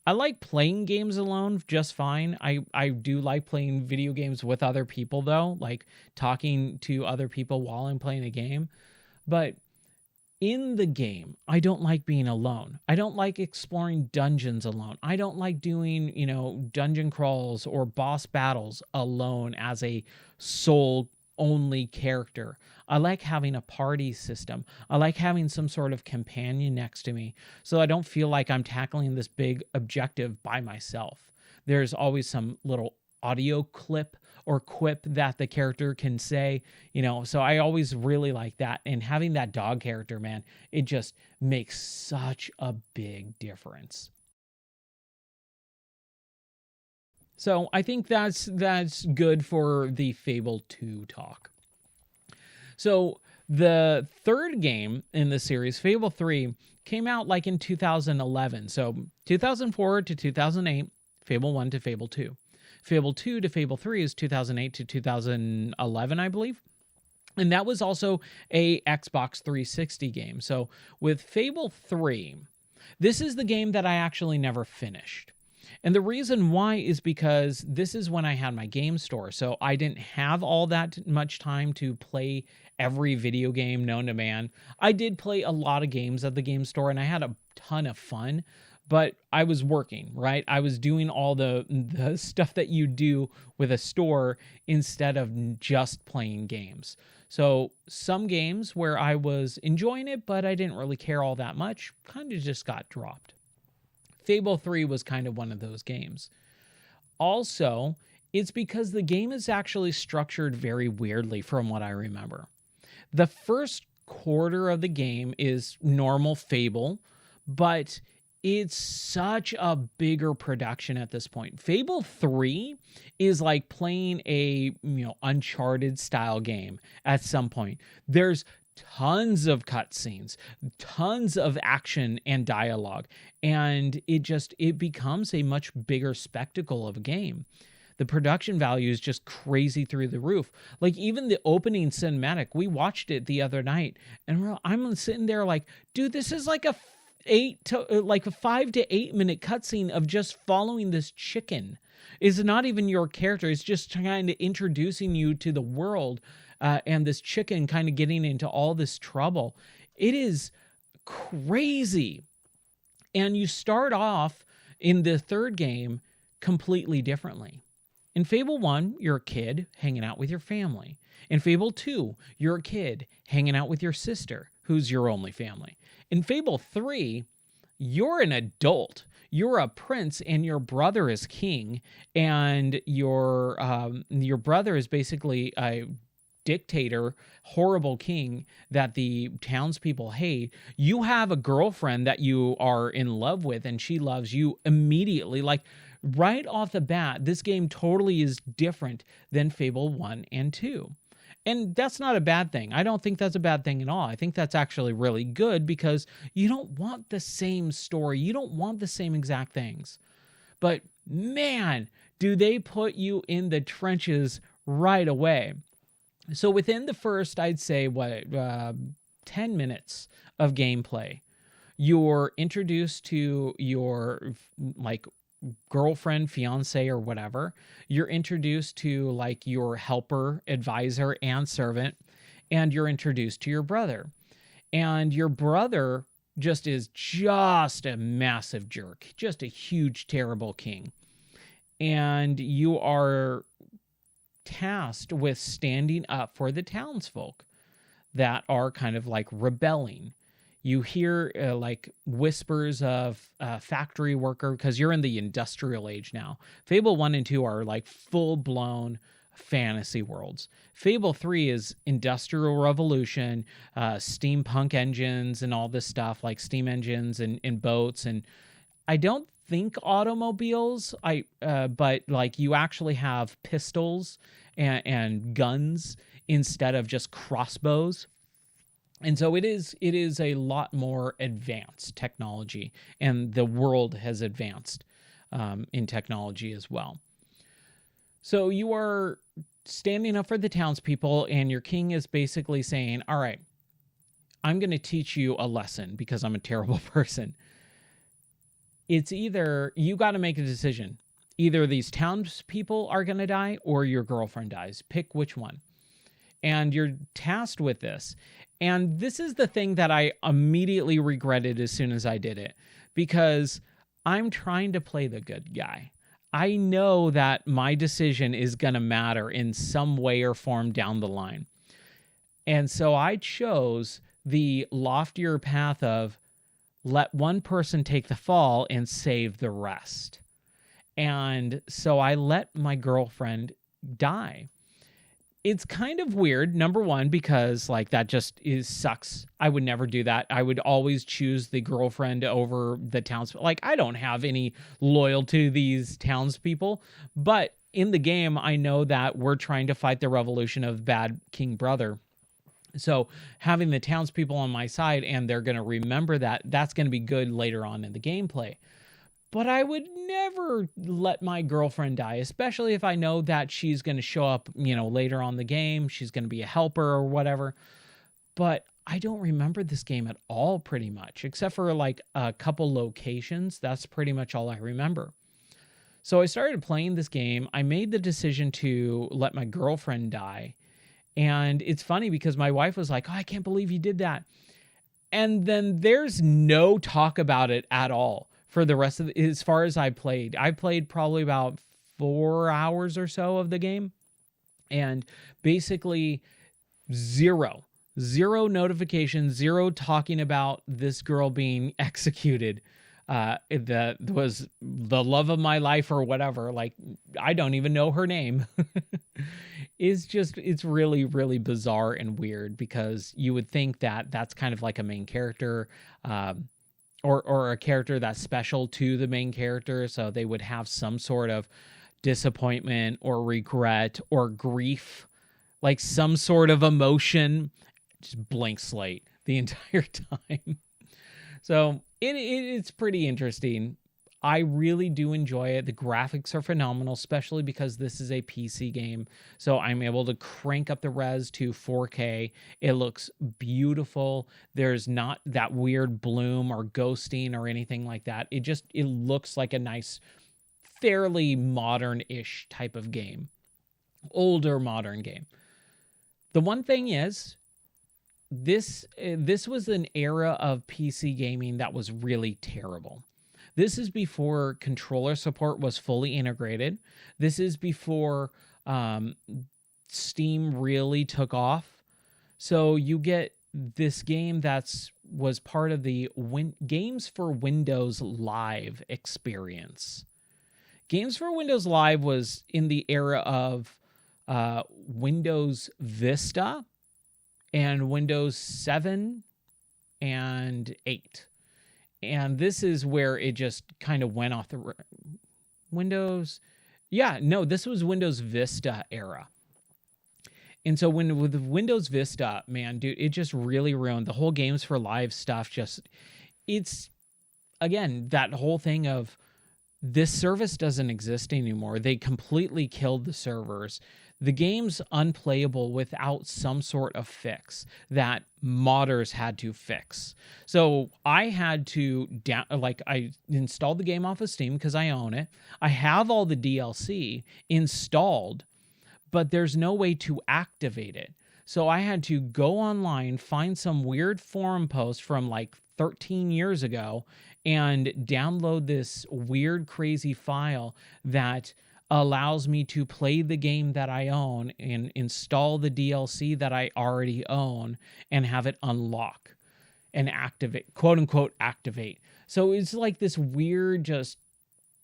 I like playing games alone just fine. I do like playing video games with other people though, like talking to other people while I'm playing a game. But in the game, I don't like being alone. I don't like exploring dungeons alone. I don't like doing, dungeon crawls or boss battles alone as a sole only character. I like having a party system. I like having some sort of companion next to me so I don't feel like I'm tackling this big objective by myself. There's always some little audio clip or quip that the character can say, so I always really like that. And having that dog character, man, it just makes such a big difference. So I think that's good for the Fable 2 talk. So the third game in the series, Fable 3, came out like in 2011. So 2004 to 2008, Fable 1 to Fable 2. Fable 2 to Fable 3 is 2008 to 2011, I believe. And that was also a Xbox 360 game. So with Fable 3, this is the game that I actually never finished. And the reason why is because this is when I had my game store. So I didn't have all that much time to play every video game known to man. I did play a lot of games at the game store and I had a ton of fun, but I was working, right? I was doing all the stuff that you do with a store instead of just playing games. So some games where I was enjoying it, but I didn't really care all that much, kind of just got dropped. Fable 3 was kind of one of those games. Also, it's because the game is actually structured very weirdly from what I remember. The first quarter of the game is normal Fable, but it's such a bigger production at this point. Fable 3 is like playing a, Uncharted style game at some point. There's tons of cutscenes, tons of action and dialogue, and it becomes a much bigger spectacle of a game. The production value is just crazy through the roof. Like even the opening cinematic, we watched it the other night, and I'm sitting there like, dude, this is like a 5 to 8 minute cutscene of just following this chicken. It's not even your character. It's just kind of introducing you to the world. And this chicken kind of getting into all this trouble. It is crazy. And you start off in the third game completely differently. In Fable 1, you're a kid hanging out with your family. In Fable 2, you're a kid hanging out with your sister, who's your only family. In Fable 3, you're an adult. You're a prince and your brother is king, and your brother is basically a dictator, horrible king that the townspeople hate. You have a girlfriend that you are in love with and she loves you immediately. Like right off the bat, this game totally is different than Fable 1 and 2. And that's not a bad thing. I don't think that's a bad thing at all. I think that's actually really good because you don't want the same story. You don't want the same exact things. But man, do they put you in the trenches right away. So within the first, I'd say, 10 minutes of gameplay, you're introduced to your, like, girlfriend, fiance, or whatever. You're introduced to, like, your helper, advisor, and servant, and you're introduced to your brother. And your brother is just a massive jerk, just a huge, terrible king. And you are tasked with standing up for the townsfolk that are kind of like rebelling. You hear like whispers of factory worker, because you're in the industrial age now. Fable 1 and 2 are like full-blown fantasy worlds. Fable 3 is industrial revolution, steampunk engines and all this stuff, like steam engines and boats. And I don't think automobiles, but like you actually have pistols and guns instead of just crossbows. And so it is a lot more advanced technology, and the world has advanced in technology as well. So you are standing up for the townspeople, and your king is basically saying, all right, I'm going to teach you a lesson because I'm a terrible person. It's either you got to make a decision. Either these townspeople are going to die or your girlfriend dies. Pick which one. And you're tasked with this. And this is the thing that I immediately regretted as soon as I did it, because I'm trying to play the good guy. I know that my decision is going to matter in some way or form down the line. And so I chose the loftier path of let one person take the fall and save the rest. And so I let my girlfriend die. It's kind of weird, number one, because like that just sucks. I would never do that. I would always choose the girlfriend over the townspeople. Like, I don't have any loyalty to these townspeople, but in the game, I know that we're trying to fight the revolution of bad King Brother. So having the townspeople on my side, and they're going to remember that, that's going to be good later on in the gameplay. But I would never let my girlfriend die, especially if I know that she's going to show up, later on the game. She's going to be a helper or whatever. But I don't remember this game at all, pretty much, except for like a couple locations. That's pretty much all I remember. So I started playing this game. I made the decision to let my girlfriend die. And it's funny because my wife was like, oh, I can't believe you did that. And then there's no talk about it at all. For the rest of as far as I played probably about 4 hours or so of the game, and basically zero notifications, zero talking about this girl being executed. That was the love of my life or whatever. Like, I don't even know her name. It's really, really bizarre and weird, because you would think that that's kind of like a main character, or a character that's special to the main character, so they would have some sort of disappointment or regret or grief, like some sort of emotion. Just blank slate the entire time. So it's pretty interesting. I really do enjoy it. The graphics are phenomenal, especially because this is a PC game. So I'm able to crank up the res to 4K. It looks beautiful. There's not that weird bloom or ghosting or anything like that. It looks like a nice, fairly modern-ish type of game. Older modern game. The one thing is, this was an era of PC gaming that was really terrible. This is before controller support was fully integrated. This is before Steam really took off. So you get this game was part of the Games for Windows Live experience. Games for Windows Live was in the era of Windows Vista and Windows 7 and 8. And this is where it just kind of went off the Windows. Yeah, no, this was Windows Vista era. And so with Windows Vista, man, dude, it just really ruined the whole Games for Live stuff. It's, again, that whole thing of this service doesn't exist anymore. They completely killed the servers. The game's unplayable without some sort of fix that modders had to fix. So I had to I installed the game off of Steam because I own it. I have all the DLC installed, but there's no way to activate it. So I had to go online, find some weird forum post from like 13 years ago, and download this weird, crazy file that allows me to play the game that I own and install the DLC that I already own and have it unlock and activate, quote unquote, activate. So it's like this weird, just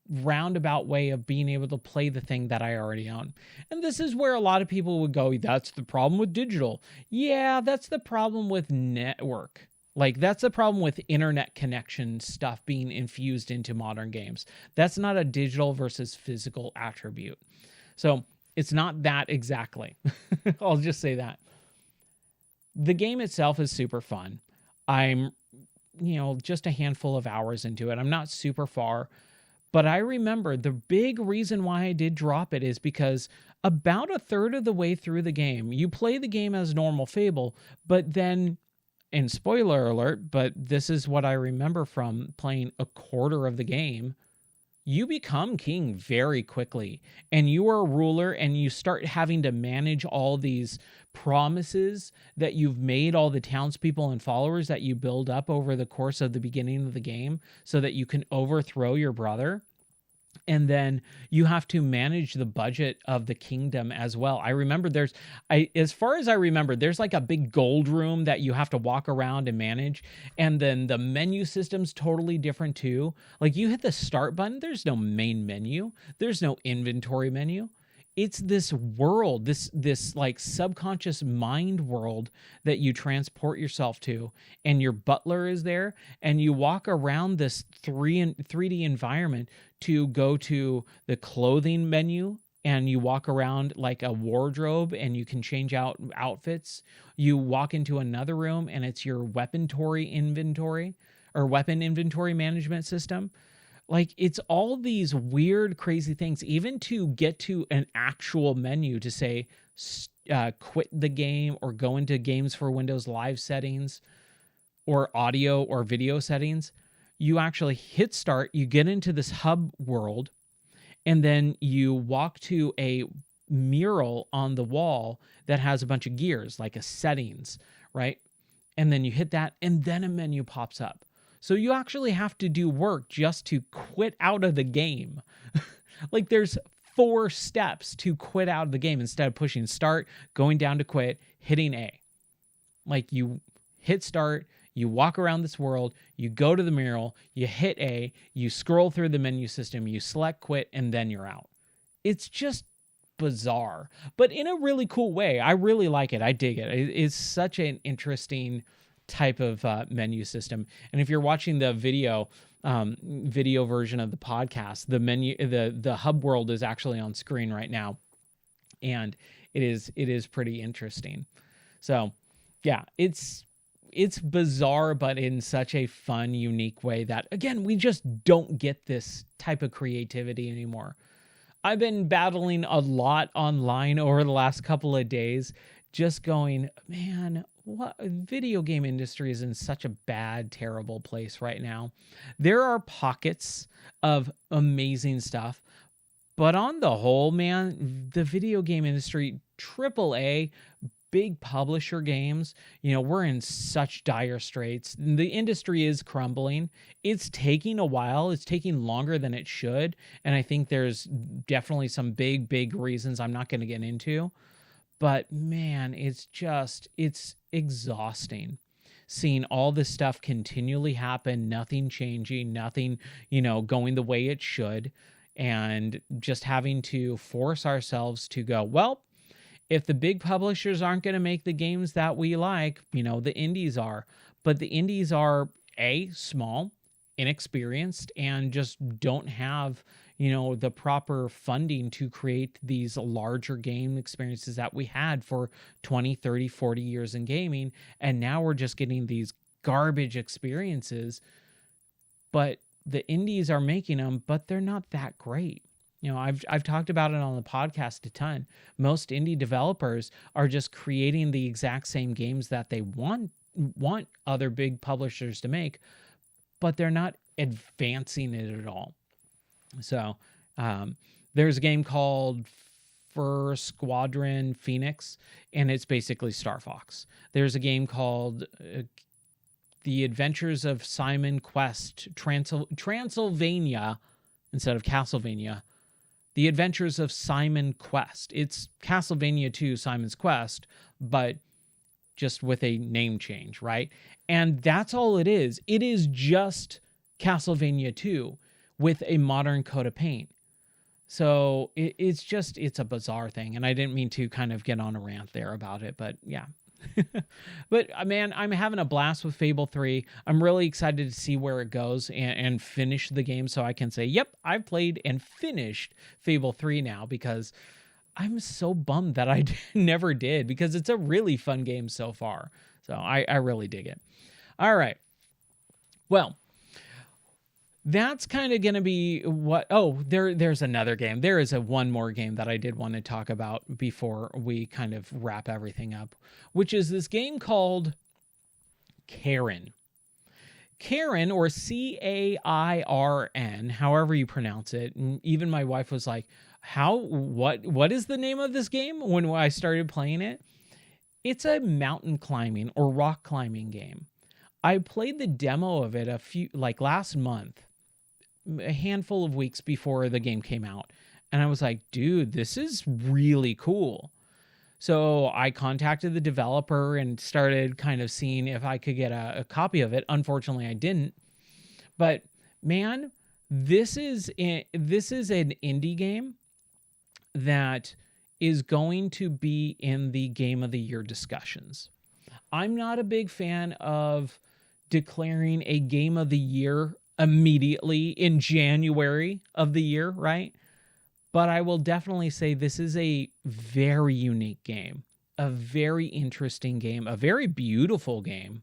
roundabout way of being able to play the thing that I already own. And this is where a lot of people would go, that's the problem with digital. Yeah, that's the problem with network. Like, that's the problem with internet connection stuff being infused into modern games. That's not a digital versus physical attribute. So It's not that exactly. I'll just say that. The game itself is super fun. I'm, just a handful of hours into it. I'm not super far, but I remember the big reason why I did drop it is because about a third of the way through the game, you play the game as normal Fable, but then, and spoiler alert, but this is what I remember from playing a quarter of the game, you become king very quickly, and you are a ruler, and you start having to manage all these promises that you've made all the townspeople and followers that you build up over the course of the beginning of the game so that you can overthrow your brother. And then you have to manage the budget of the kingdom as well. I remember as far as I remember, there's like a big gold room that you have to walk around and manage. And then the menu system's totally different too. Like you hit the start button, there's no main menu. There's no inventory menu. It's this world, this like subconscious mind world that you transport yourself to, and your butler is there, and you walk around this 3D environment to go to the clothing menu, and you walk around like a wardrobe and you can change out outfits. You walk into another room and it's your weapon inventory management system. Like it's all these weird, crazy things, even to get to an actual menu to say, quit the game or go into games for Windows Live settings or audio or video settings. You actually hit start, you get into this hub world, and then you walk to a mural on the wall that has a bunch of gears, like a settings, right? And then you hit that, and then a menu pops up. So you actually have to do work just to quit out of the game. Like there's 4 steps to quit out of the game instead of pushing start, going down to quit, hitting A. Like you hit start, you walk around this world, you go to the mural, you hit A, you scroll through the menu system, you select quit, and then you're out. It's just bizarre, but in a really cool way. I really like it. I dig it. It's such an interesting type of menu system. And if you're watching the video version of the podcast, the hub world is actually on screen right now, and it is pretty interesting. So yeah, it's bizarre, but in such a fun, unique way that, again, we just don't get this type of creativity anymore. I've been battling a lot online over the last couple of days, just going, man, what video game industry is in such a bad, terrible place right now. There are pockets of amazing stuff, but on the whole, man, the video game industry, AAA, big publisher games, we're in such dire straits. The industry is crumbling. It's taking a while. It's taking longer than it should. And I think there's definitely some big reasons I'm not going to get into. But man, it's exhausting seeing all this stuff continually happen, nothing changing, nothing, going the way it should, and just having to force ourselves to go, well, if the big publishers aren't going to make the games that we like, the indies are. But the indies are, small, inexperienced, and just don't have, the proper funding to create these larger game experiences that we had for 20, 30, 40 years in gaming. And now we're just getting these garbage experiences. But the indies are making them, but they're not that great. I've talked about it on the podcast a ton. Most indie developers are just creating the exact same games that they want other big publishers to make, but they're not advancing it at all. So there's a game called Fur Squadron Phoenix, and it's basically Star Fox. There's a game called The Adventures of Simon Quest, Transylvania, instead of Castlevania. The Adventures of Simon Quest. It's Castlevania 2 Simon's Quest, but just with a name change, right? And that's all it is. It is just Castlevania 2 with a modern coat of paint. So it's a bizarre thing. And I didn't mean to kind of get on a rant there about it, but yeah. But man, I'm having a blast with Fable 3. I'm really excited to see where it goes and finish the game so I can say, yep, I've played and finished Fable 3 now, because I'm so bummed that I never did, because it's a really fun game so far. So I really dig it. All right. Well, that's kind of going to be what. Oh, there's another game. There is one more game that I did want to talk about before we kind of wrap everything up, which is this game called Cairn. Cairn, or Cairn, however you pronounce it. And even my wife was like, what is the name of this game when I started playing it? It's a mountain climbing or rock climbing game. I played the demo of it last month, a handful of weeks before the game came out. And I was like, dude, this is really cool. So I contacted the developer and started kind of seeing if I could get a copy of it. Unfortunately, I didn't. But man, this is an indie game that is going to be in the Game of the Year discussions. I'm not a big fan of declaring a Game of the Year immediately in January of the year, right? But I will definitely say this is a very unique game, a very interesting game, a very beautiful game,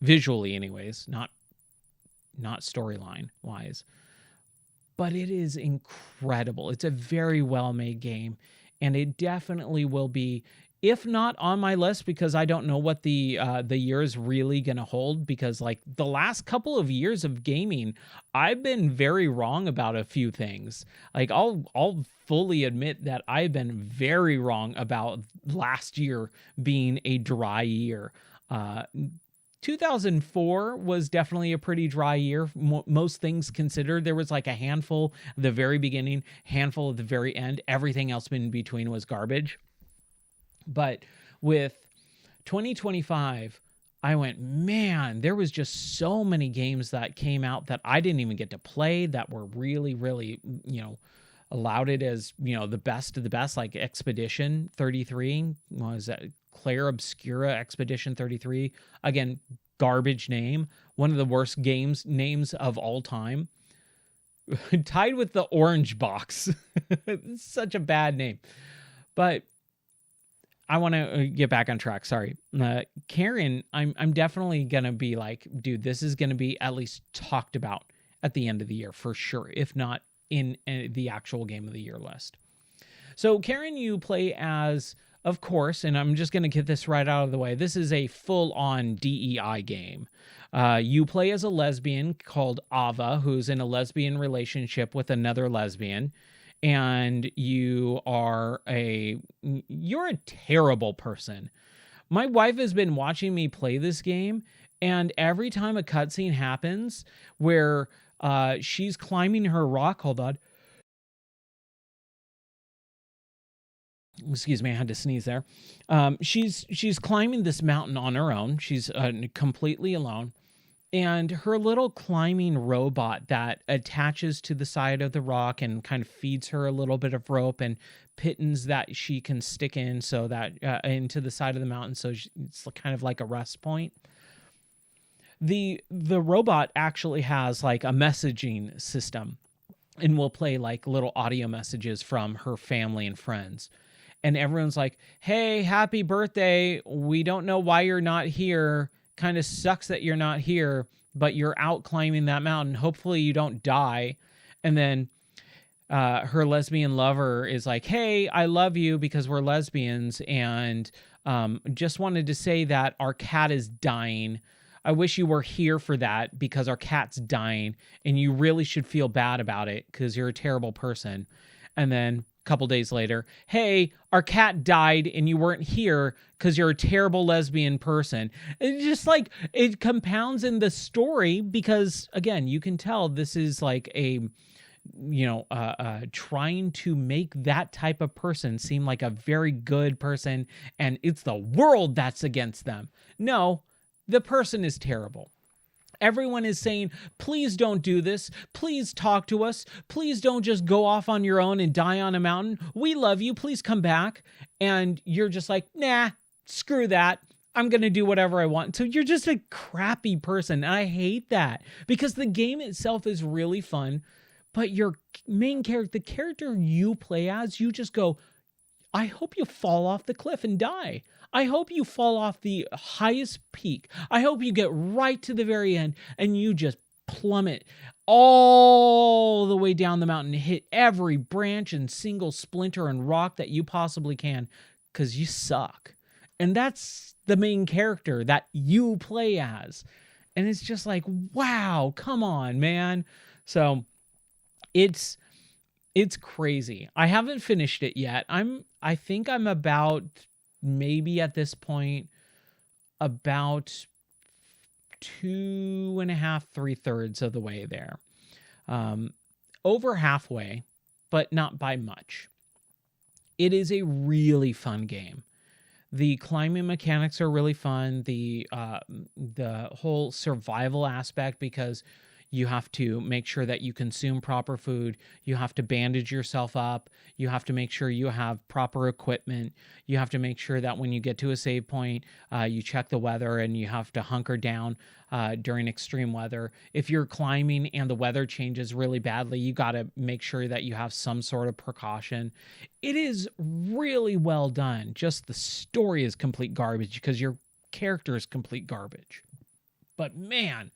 visually anyways, not storyline wise. But it is incredible. It's a very well-made game, and it definitely will be, if not on my list, because I don't know what the year is really going to hold, because like the last couple of years of gaming, I've been very wrong about a few things. Like I'll fully admit that I've been very wrong about last year being a dry year. 2004 was definitely a pretty dry year, most things considered. There was like a handful at the very beginning, handful at the very end. Everything else in between was garbage. But with 2025, I went, man, there was just so many games that came out that I didn't even get to play that were really, really, allowed it as, the best of the best, like Expedition 33. Was that Claire Obscura Expedition 33? Again, garbage name. One of the worst names of all time. Tied with the Orange Box. It's such a bad name. But I want to get back on track. Sorry. Cairn, I'm definitely going to be like, dude, this is going to be at least talked about at the end of the year for sure, if not in the actual Game of the Year list. So Cairn, you play as, of course, and I'm just going to get this right out of the way, this is a full-on DEI game. You play as a lesbian called Ava, who's in a lesbian relationship with another lesbian. And you're a terrible person. My wife has been watching me play this game, and every time a cutscene happens where she's climbing her rock, hold on. Excuse me, I had to sneeze there. She's climbing this mountain on her own. She's completely alone. And her little climbing robot that attaches to the side of the rock and kind of feeds her a little bit of rope and pittons that she can stick in so that into the side of the mountain, so it's kind of like a rest point. The robot actually has like a messaging system and will play like little audio messages from her family and friends. And everyone's like, "Hey, happy birthday. We don't know why you're not here. Kind of sucks that you're not here, but you're out climbing that mountain. Hopefully you don't die." And then her lesbian lover is like, "Hey, I love you because we're lesbians, and just wanted to say that our cat is dying. I wish you were here for that because our cat's dying, and you really should feel bad about it because you're a terrible person." And then couple days later, "Hey, our cat died and you weren't here because you're a terrible lesbian person." It's just like, it compounds in the story because, again, you can tell this is like a, trying to make that type of person seem like a very good person, and it's the world that's against them. No, the person is terrible. Everyone is saying, "Please don't do this. Please talk to us. Please don't just go off on your own and die on a mountain. We love you. Please come back." And you're just like, "Nah, screw that. I'm going to do whatever I want." So you're just a crappy person. And I hate that because the game itself is really fun, but your main character, the character you play as, you just go, I hope you fall off the cliff and die. I hope you fall off the highest peak. I hope you get right to the very end and you just plummet all the way down the mountain, hit every branch and single splinter and rock that you possibly can, because you suck. And that's the main character that you play as. And it's just like, wow, come on, man. So it's crazy. I haven't finished it yet. I think I'm about, maybe at this point, about 2.5, 3/3 of the way there. Over halfway, but not by much. It is a really fun game. The climbing mechanics are really fun. The whole survival aspect, because you have to make sure that you consume proper food. You have to bandage yourself up. You have to make sure you have proper equipment. You have to make sure that when you get to a save point, you check the weather, and you have to hunker down during extreme weather. If you're climbing and the weather changes really badly, you got to make sure that you have some sort of precaution. It is really well done. Just the story is complete garbage because your character is complete garbage. But man,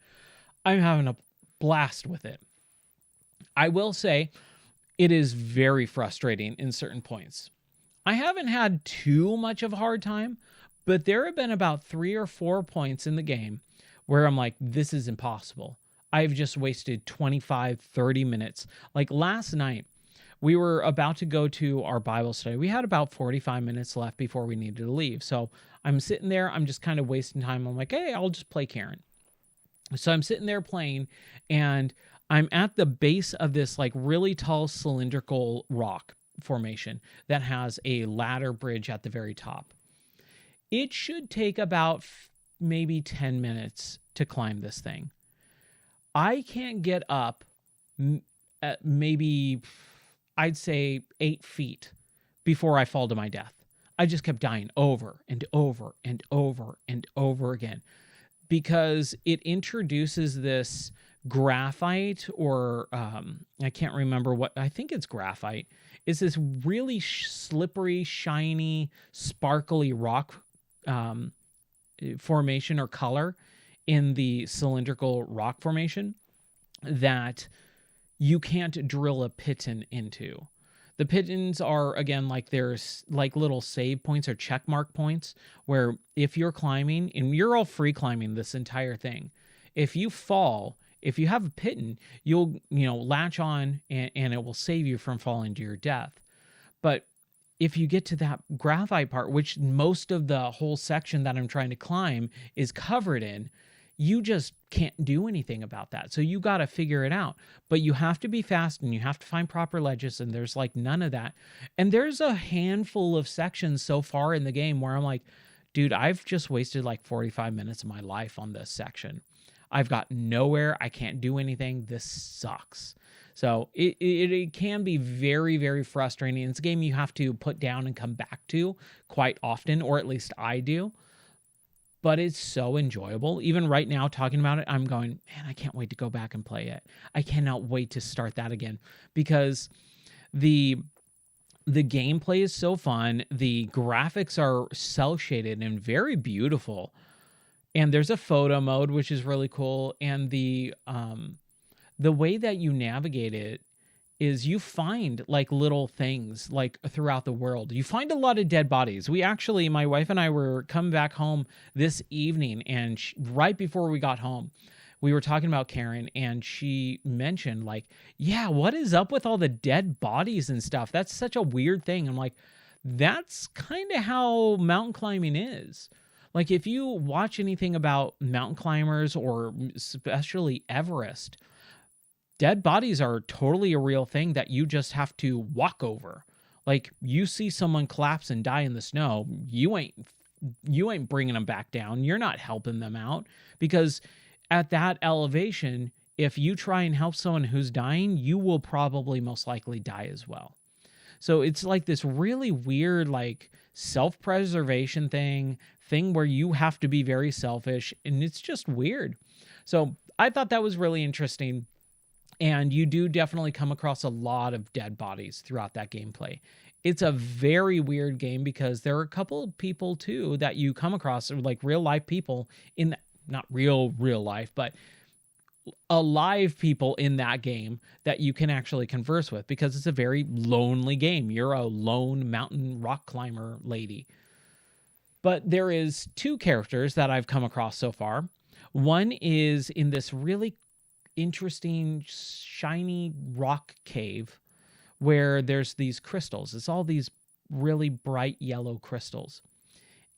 I'm having a blast with it. I will say it is very frustrating in certain points. I haven't had too much of a hard time, but there have been about 3 or 4 points in the game where I'm like, this is impossible. I've just wasted 25, 30 minutes. Like last night, we were about to go to our Bible study. We had about 45 minutes left before we needed to leave. So I'm sitting there, I'm just kind of wasting time. I'm like, hey, I'll just play Karen. So I'm sitting there playing, and I'm at the base of this like really tall cylindrical rock formation that has a ladder bridge at the very top. It should take about maybe 10 minutes to climb this thing. I can't get up maybe, I'd say 8 feet before I fall to my death. I just kept dying over and over and over and over again, because it introduces this graphite, or I can't remember what, I think it's graphite. It's this really slippery, shiny, sparkly rock formation or color in the cylindrical rock formation that you can't drill a piton into. The pitons are, again, like there's like little save points or check mark points where if you're climbing, and you're all free climbing this entire thing, if you fall, if you have a piton, you'll, latch on and it will save you from falling to your death. But if you get to that graphite part, which most of the whole section that I'm trying to climb is covered in, you just can't do anything about that. So you got to figure it out. But you have to be fast, and you have to find proper ledges, and there's like none of that. And there's a handful of sections so far in the game where I'm like, dude, I've just wasted like 45 minutes of my life on this section. I've got nowhere. I can't do anything. This sucks. So it can be very, very frustrating. It's a game you have to put down and come back to quite often, or at least I do. But it's so enjoyable. Even right now, talking about it, I'm going, man, I can't wait to go back and play it. I cannot wait to start that again, because the gameplay is so fun. The graphics are cel shaded and very beautiful. And there's a photo mode, which is really cool. And the way that you navigate it is you find like little things like throughout the world. You find a lot of dead bodies. We actually, my wife and I were coming back home this evening, and right before we got home, we were talking about Karen, and she mentioned like, yeah, what is up with all the dead bodies and stuff? That's such a weird thing. I'm like, that's kind of how mountain climbing is. Like if you watch anything about mountain climbers, or especially Everest, dead bodies are totally a real thing that you just have to walk over. Like you see someone collapse and die in the snow, you ain't bringing them back down. You're not helping them out, because at that elevation, if you try and help someone who's dying, you will probably most likely die as well. So it's like this really weird, like self-preservation thing where you have to be very selfish, and it's just weird. So I thought that was really interesting. And you do definitely come across a lot of dead bodies throughout that gameplay. It's a very weird game because there are a couple of people too that you come across, like real life people in not real life, but alive people in that game that you can actually converse with, because it's a very lonely game. You're a lone mountain rock climber lady. But there is two characters that I've come across so far. One is in this really interesting shiny rock cave where there's these crystals. It's all these really bright yellow crystals.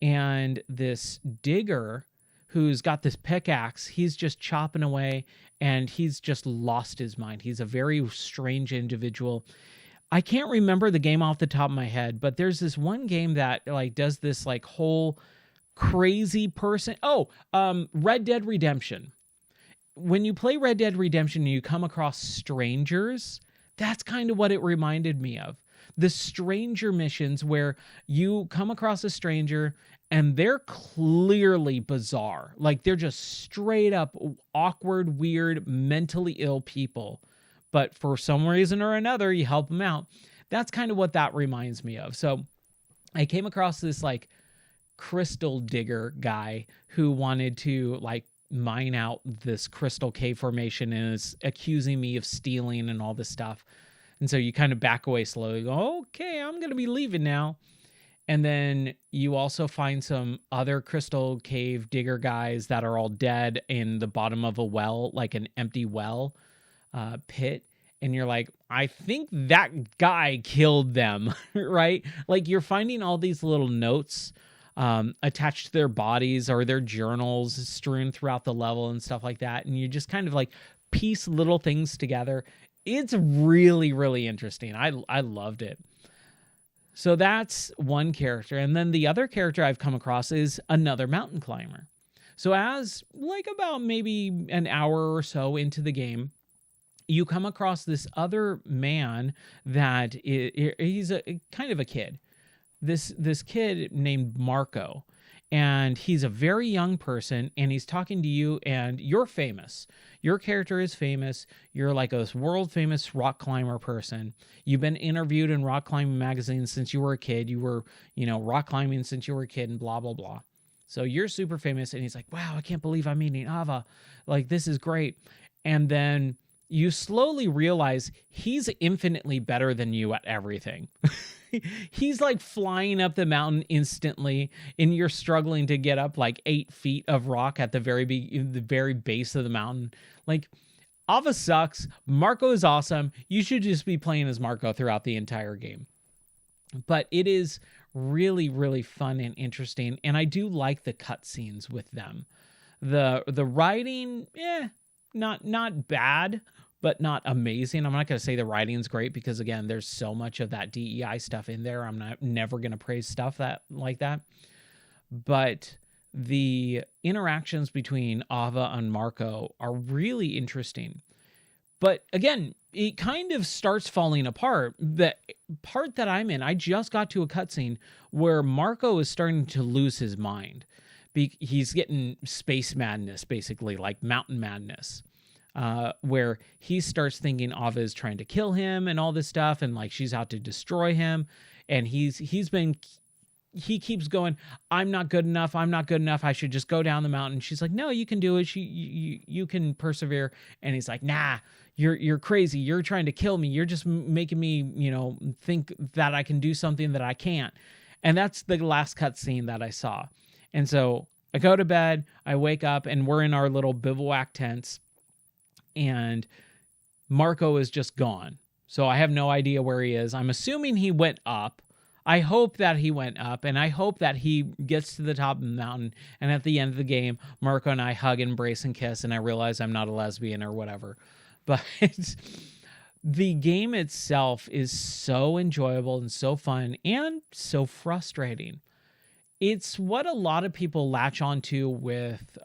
And this digger who's got this pickaxe, he's just chopping away and he's just lost his mind. He's a very strange individual. I can't remember the game off the top of my head, but there's this one game that like does this like whole crazy person. Red Dead Redemption. When you play Red Dead Redemption and you come across strangers, that's kind of what it reminded me of. The stranger missions where you come across a stranger and they're clearly bizarre. Like they're just straight up awkward, weird, mentally ill people. But for some reason or another, you help them out. That's kind of what that reminds me of. So I came across this like crystal digger guy who wanted to like mine out this crystal cave formation and is accusing me of stealing and all this stuff. And so you kind of back away slowly, go, okay, I'm going to be leaving now. And then you also find some other crystal cave digger guys that are all dead in the bottom of a well, like an empty well pit. And you're like, I think that guy killed them, right? Like you're finding all these little notes attached to their bodies or their journals strewn throughout the level and stuff like that. And you just kind of like piece little things together. It's really, really interesting. I loved it. So that's one character. And then the other character I've come across is another mountain climber. So as like about maybe an hour or so into the game, you come across this other man that he's a kind of a kid. This kid named Marco, and he's a very young person, and he's talking to you, and you're famous. Your character is famous. You're like a world famous rock climber person. You've been interviewed in rock climbing magazines since you were a kid. You were, rock climbing since you were a kid and blah, blah, blah. So you're super famous. And he's like, wow, I can't believe I'm meeting Ava. Like, this is great. And then you slowly realize he's infinitely better than you at everything. He's like flying up the mountain instantly, and you're struggling to get up like 8 feet of rock at the very base of the mountain. Like, Ava sucks. Marco is awesome. You should just be playing as Marco throughout the entire game. But it is really, really fun and interesting, and I do like the cutscenes with them. The writing, not bad, but not amazing. I'm not going to say the writing's great because, again, there's so much of that DEI stuff in there. I'm never going to praise stuff like that. But the interactions between Ava and Marco are really interesting. But again, it kind of starts falling apart. The part that I'm in, I just got to a cutscene where Marco is starting to lose his mind. He's getting space madness, basically, like mountain madness. Where he starts thinking Ava is trying to kill him and all this stuff, and like she's out to destroy him, and he keeps going, I'm not good enough, I should just go down the mountain. She's like, no, you can do it, you can persevere. And he's like, nah, you're crazy, you're trying to kill me, you're just making me think that I can do something that I can't. And that's the last cutscene that I saw. And so I go to bed, I wake up, and we're in our little bivouac tents, and Marco is just gone. So I have no idea where he is. I'm assuming he went up. I hope that he went up, and I hope that he gets to the top of the mountain, and at the end of the game, Marco and I hug, embrace, and kiss, and I realize I'm not a lesbian or whatever. But the game itself is so enjoyable and so fun and so frustrating. It's what a lot of people latch onto with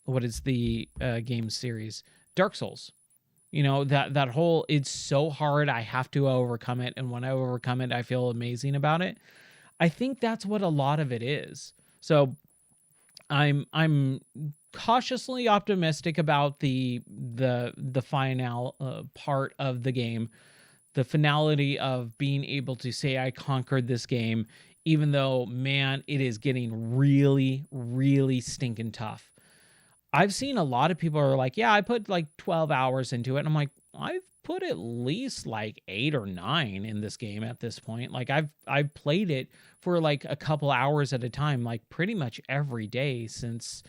what is the game series? Dark Souls. That whole, it's so hard, I have to overcome it, and when I overcome it, I feel amazing about it. I think that's what a lot of it is. So I'm cautiously optimistic about the final part of the game. the finality of being able to say I conquered this game, even though, man, it is getting really, really stinking tough. I've seen a lot of people are like, yeah, I put like 12 hours into it. And I'm like, I've put at least like 8 or 9 in this game at this point. Like I've played it for like a couple hours at a time, like pretty much every day since,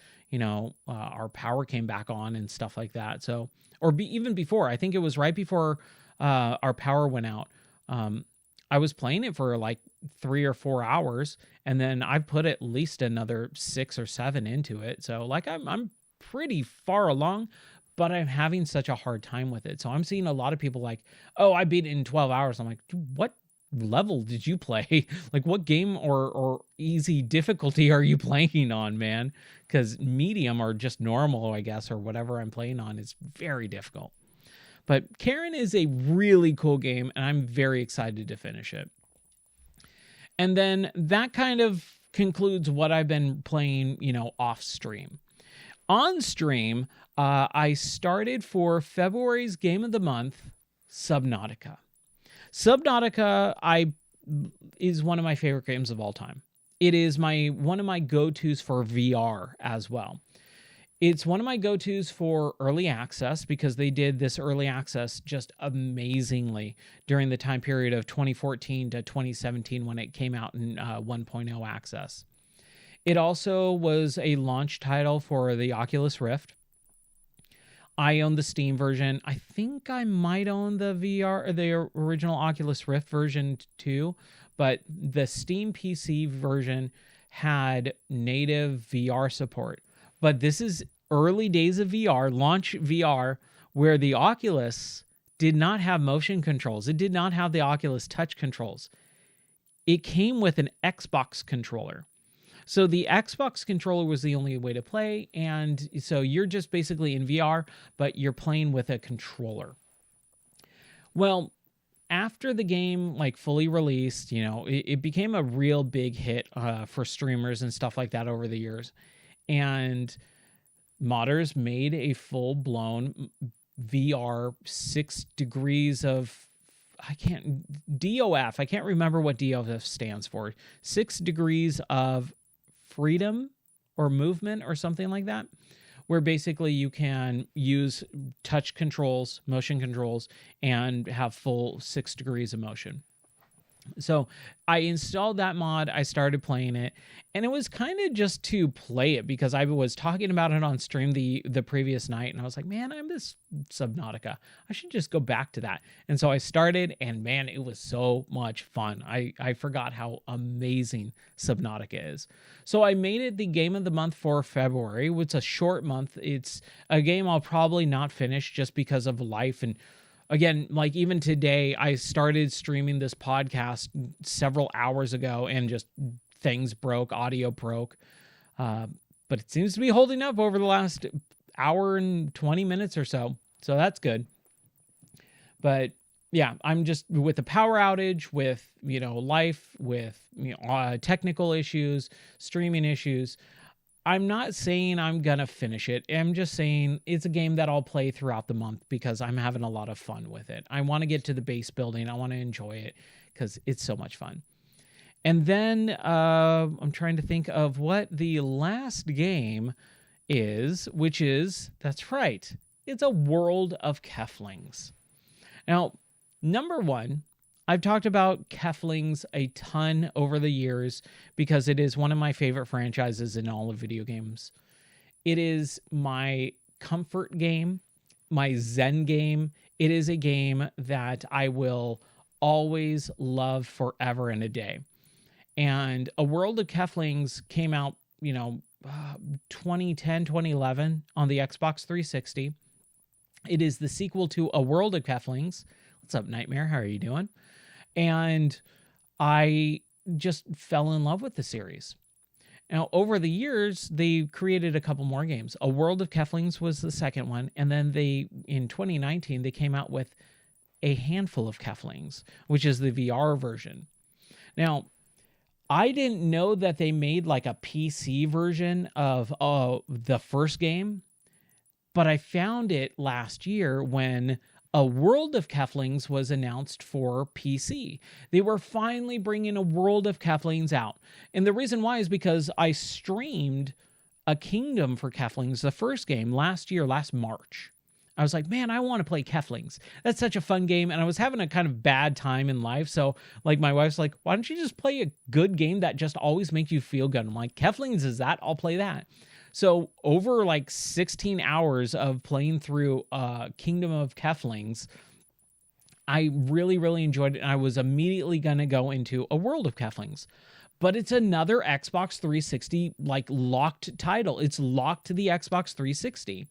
our power came back on and stuff like that. So, even before, I think it was right before our power went out. I was playing it for like 3 or 4 hours, and then I've put at least another 6 or 7 into it. So like I'm pretty far along, but I'm having such a hard time with it. So I'm seeing a lot of people like, oh, I beat it in 12 hours. I'm like, what level did you play? Like what game or easy difficulty are you playing on, man? Because medium or just normal, I guess, or whatever I'm playing on is very difficult. But Karen is a really cool game, and I'm very excited to finish it. And then that kind of concludes what I've been playing, off stream. On stream, I started for February's game of the month, Subnautica. Subnautica is one of my favorite games of all time. It is one of my go-tos for VR as well. It's one of my go-tos for early access because they did this early access just amazingly during the time period of 2014 to 2017 when it came out in 1.0 access. It also was a launch title for the Oculus Rift. I own the Steam version. I think I might own the original Oculus Rift version too, but the Steam PC version had native VR support. But this is early days of VR, launch VR, where the Oculus did not have motion controls. It did not have the Oculus Touch controls. It came with an Xbox controller. So the Xbox controller was the only way to play, and so you're just basically in VR, but you're playing with a controller. Well, after the game fully released, it became a real big hit for streamers and stuff like that over the years. And modders made a full-blown VR 6 degrees of DOF. I can't remember what DOF stands for. 6 degrees of freedom or movement or something like that, where basically you can use touch controls, motion controls, and have full 6 degrees of motion. So I installed that mod, I started playing it, and it was kind of just to play it because I was talking about it on stream the previous night, and I was like, man, I miss Subnautica. I should just go back to that. And so I started, and man, it was so much fun. I forgot how amazing Subnautica is. So I made it the game of the month for February. It's a short month. It's a game I'll probably not finish just because of life. And again, even today, I started streaming this podcast several hours ago and just things broke, audio broke. But it seems to be holding up over the last hour and 20 minutes or so. So that's good. But yeah, I'm just with the power outage, with, life, with, technical issues, streaming issues. I'm not saying I'm going to finish it. I'm just saying it's a game that I'll play throughout the month because I'm having a lot of fun with it. I want to get to the base building. I want to enjoy it because it's so much fun. And then I'm trying to think of what the last game is, which is, that's right, it's a World of Keflings. Now, number one, I've talked about Keflings a ton over the years because it is one of my favorite franchises in all of video games. It is my comfort game, my zen game. It is a game that I will always love forever and a day. And A World of Keflings came out, 2010, 2011 on the Xbox 360. It is the sequel to A World of Keflings. What's up, Nightmare? How are you doing? And I just fell in love with the series. Now, over the years, they created a couple more games. A World of Keflings was the second one. And then in 2019, they came out with A Handful of Keflings, which is the VR version. Now, I didn't know that they made a PC version of the first game, but I found it last year when A World of Keflings was announced for PC. They were finally bringing a World of Keflings out. And the reason why is because I streamed A Kingdom for Keflings, the first game, last March. I was like, man, I want to play Keflings. That's such a fun game. And I was having a kind of bad time in life. So, like, my wife's like, why don't you just play a good game that just always makes you feel good? I'm like, Keflings is that? I'll play that. So, over like 16 hours of playing through Kingdom of Keflings, I really, really enjoyed it. And I was immediately going to go into A World of Keflings. But it's another Xbox 360 like locked title. It's locked to the Xbox 360.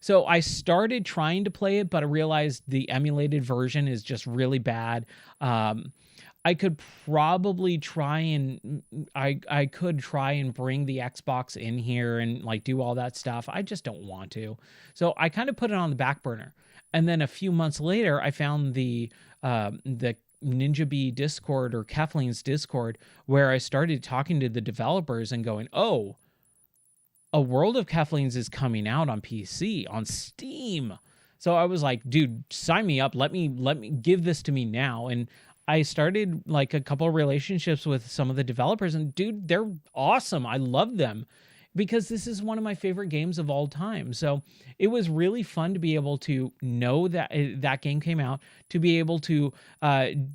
So I started trying to play it, but I realized the emulated version is just really bad. I could probably try and I could try and bring the Xbox in here and like do all that stuff. I just don't want to. So I kind of put it on the back burner. And then a few months later, I found the Ninja Bee Discord or Kefling's Discord, where I started talking to the developers and going, oh, A World of Keflings is coming out on PC, on Steam. So I was like, dude, sign me up. Let me give this to me now. And I started like a couple of relationships with some of the developers, and dude, they're awesome. I love them because this is one of my favorite games of all time. So it was really fun to be able to know that that game came out, to be able to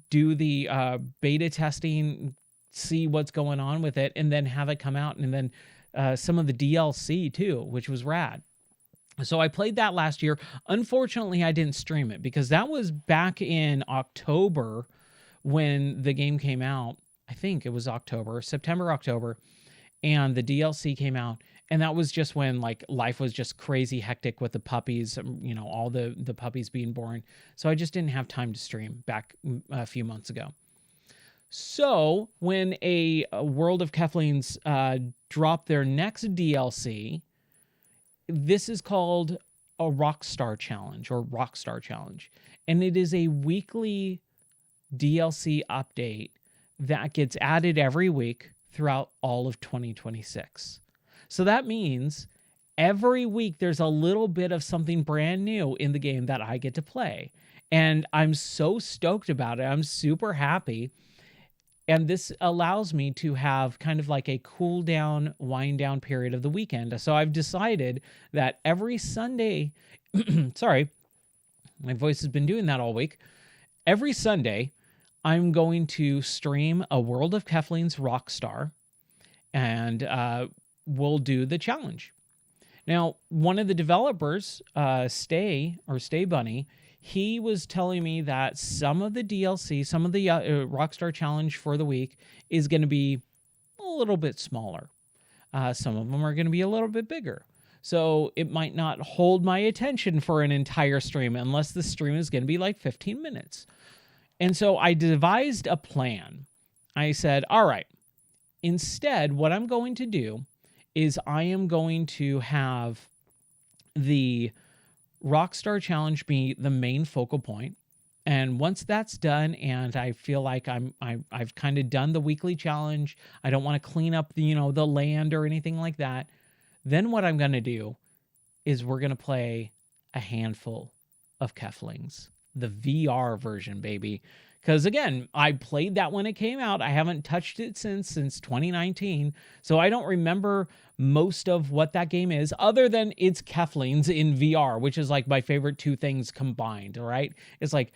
do the beta testing, see what's going on with it, and then have it come out, and then some of the DLC too, which was rad. So I played that last year. Unfortunately, I didn't stream it because that was back in October when the game came out. I think it was September, October, and the DLC came out. And that was just when like life was just crazy hectic with the puppies, all the puppies being born. So I just didn't have time to stream back a few months ago. So when a World of Keflings dropped their next DLC, this is called a Rockstar Challenge or Rockstar Challenge. And it is a weekly DLC update that gets added every week throughout all of 2026. So that means every week there's a little bit of something brand new in the game that I get to play. And I'm so stoked about it. I'm super happy. And this allows me to have kind of like a cool down, wind down period of the weekend. So I've decided that every Sunday, sorry, my voice has been doing that all week. Every Sunday, I'm going to stream A World of Keflings Rockstar, and we'll do the challenge. Now, one of the developers, Stay Bunny, he was telling me that some of the DLC, some of the Rockstar Challenge for the week is going to be a little bit smaller. Some of them are going to be a little bit bigger. So it might not hold my attention for an entire stream unless the stream is going to be like 15 minutes. And so I devised a plan. I said, all right, instead, what I'm going to do is I am going to have the Rockstar Challenge be the main focal point. And once that's done, and I feel like I've kind of done the weekly challenge, I don't want to clean up the land or anything like that. Then what I'm going to do is we're going to play a handful of Keflings, the VR version, baby. Because again, I played that when it came out. I haven't touched it since 2019. So I don't remember most of what that game is, other than it's Keflings in VR, which is like my favorite two things combined, right? It's like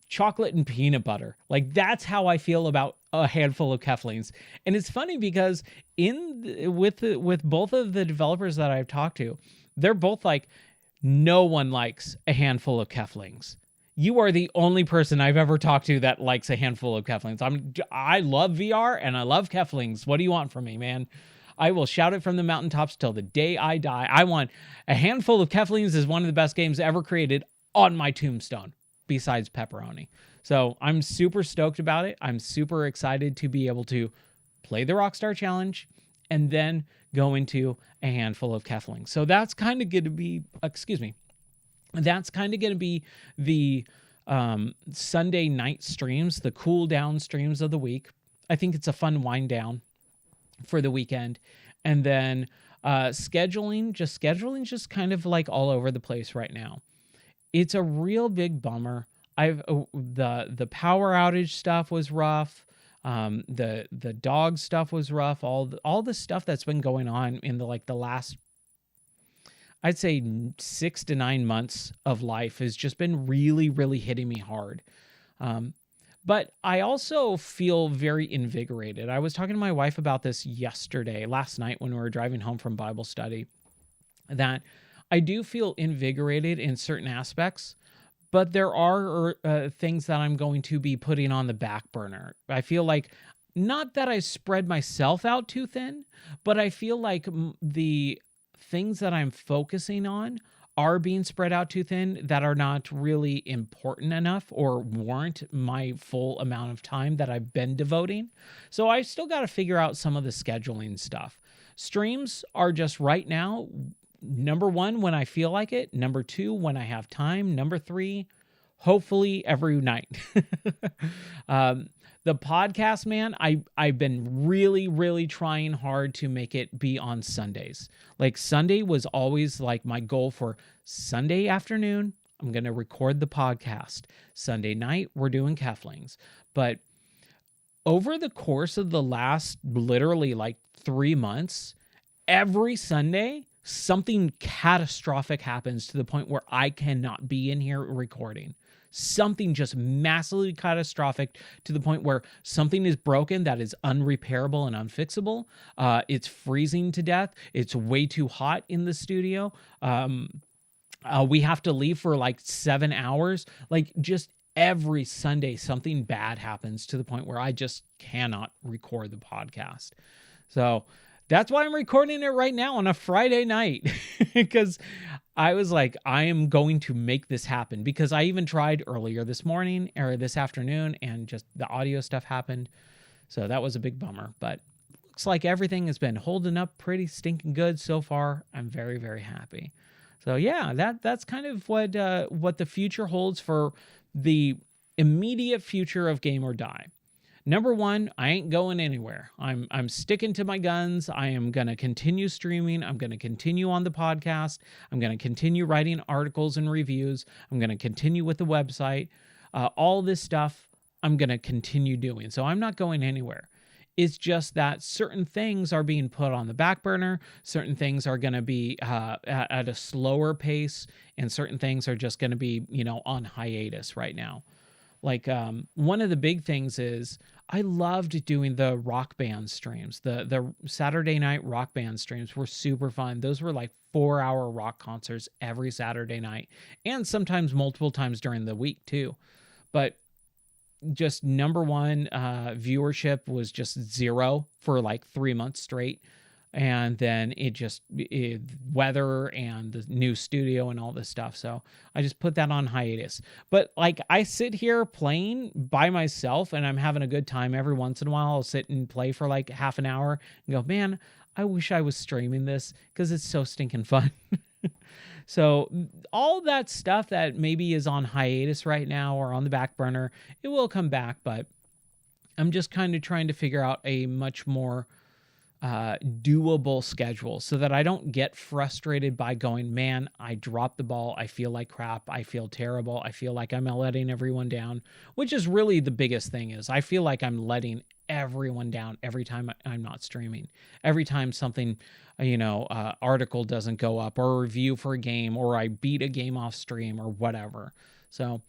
chocolate and peanut butter. Like that's how I feel about a handful of Keflings. And it's funny because with both of the developers that I've talked to, they're both like, no one likes a handful of Keflings. You are the only person I've ever talked to that likes a handful of Keflings. I love VR and I love Keflings. What do you want from me, man? I will shout it from the mountaintops till the day I die. I want a handful of Keflings is one of the best games ever created on my tombstone, besides Pepperoni. So I'm super stoked about it. I'm super excited to be able to play the Rockstar Challenge and then go into a handful of Keflings. So that's kind of going to be, that's kind of going to be the Sunday night streams, the cool down streams of the week. I think it's a fun wind down for the weekend. And then scheduling just kind of like all over the place right now. it's a real big bummer. The power outage stuff was rough. The dog stuff was rough. All the stuff that's been going on in the last, I'd say 6 to 9 months of life has just been really, really hitting me hard. But I also feel very invigorated. I was talking to my wife about this last night when we were driving home from Bible study, that I do feel invigorated in certain aspects, but there are things that I'm going to be putting on the back burner. I feel like, not that I spread myself out too thin, but I feel like the things that I'm focusing on are being spread out too thin, that are not really important enough or warrant my full amount of time that I've been devoting. So I still got to figure out some of the scheduling stuff. Streams are just right now, number one, when I feel like it. Number two, when I have time. Number three, hopefully every night. The podcast, man, I've been really, really trying hard to make it be on Sundays. Like, Sunday was always like my goal for Sunday afternoon. I'm going to record the podcast. Sunday night, we're doing Keflings. But over the course of the last literally like 3 months, every Sunday, something catastrophic happens to the point where I cannot be in here recording. Something just massively catastrophic to the point where something is broken that is unrepairable and unfixable. It's freezing to death. It's way too hot in the studio. We have to leave for like 7 hours. Like, just every Sunday, something bad happens to the point where I just cannot record the podcast. So that's why I'm recording it right now on a Friday night, because I was like, I am going to make this happen, because I even tried earlier this morning or this afternoon and just the audio stuff happened. So that was a big bummer, but looks like everything has been holding up pretty stinking good so far. I'm very, very happy. So yeah, that's kind of what the future holds for the immediate future of Game or Die. Number one, I ain't going anywhere. I'm sticking to my guns. I am going to continue streaming. I'm going to continue on the podcast. I'm going to continue writing articles and reviews. I'm going to continue with the website. All this stuff I'm going to continue doing. So I'm not going anywhere. It's just that certain things are being put on the back burner. Certain things are going to be at a slower pace, and certain things are just going to be, on hiatus right now. Like, one of the big things is I loved doing the rock band streams. The Saturday night rock band streams were super fun. Those were like 4-hour rock concerts every Saturday night, and sometimes multiple times during the week too. But just number one, viewership was just zero for like 3 months straight. And then weather and the new studio and all this stuff. So I just put that on hiatus. But like, I sit here playing by myself and I'm having a good time. Every once in a while, I'll sit and play for like half an hour and go, man, I wish I was streaming this, because it's so stinking fun. So all that stuff that maybe is on hiatus right now or on the back burner, it will come back. But I'm just kind of trying to figure out a much more doable schedule, so that I don't get frustrated by going, man, I dropped the ball. I feel like crap. I feel terrible. I feel like I'm letting everyone down, which is really the biggest thing. Is I feel like I'm letting everyone down every time I'm not streaming. Every time something, article doesn't go up, or a review for a game, or I beat a game off stream, or whatever. So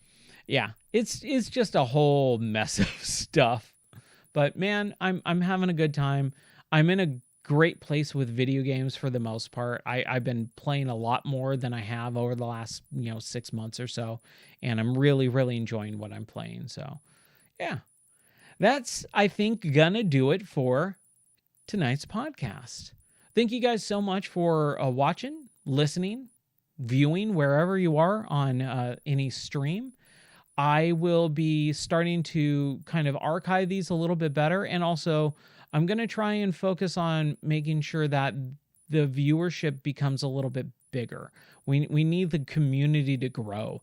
yeah, it's just a whole mess of stuff. But man, I'm having a good time. I'm in a great place with video games for the most part. I've been playing a lot more than I have over the last 6 months or so, and I'm really, really enjoying what I'm playing. So yeah, that's, I think, gonna do it for tonight's podcast. Thank you guys so much for watching, listening, viewing, wherever you are on any stream. I will be starting to kind of archive these a little bit better, and also I'm going to try and focus on making sure that the viewership becomes a little bit bigger. We need the community to grow.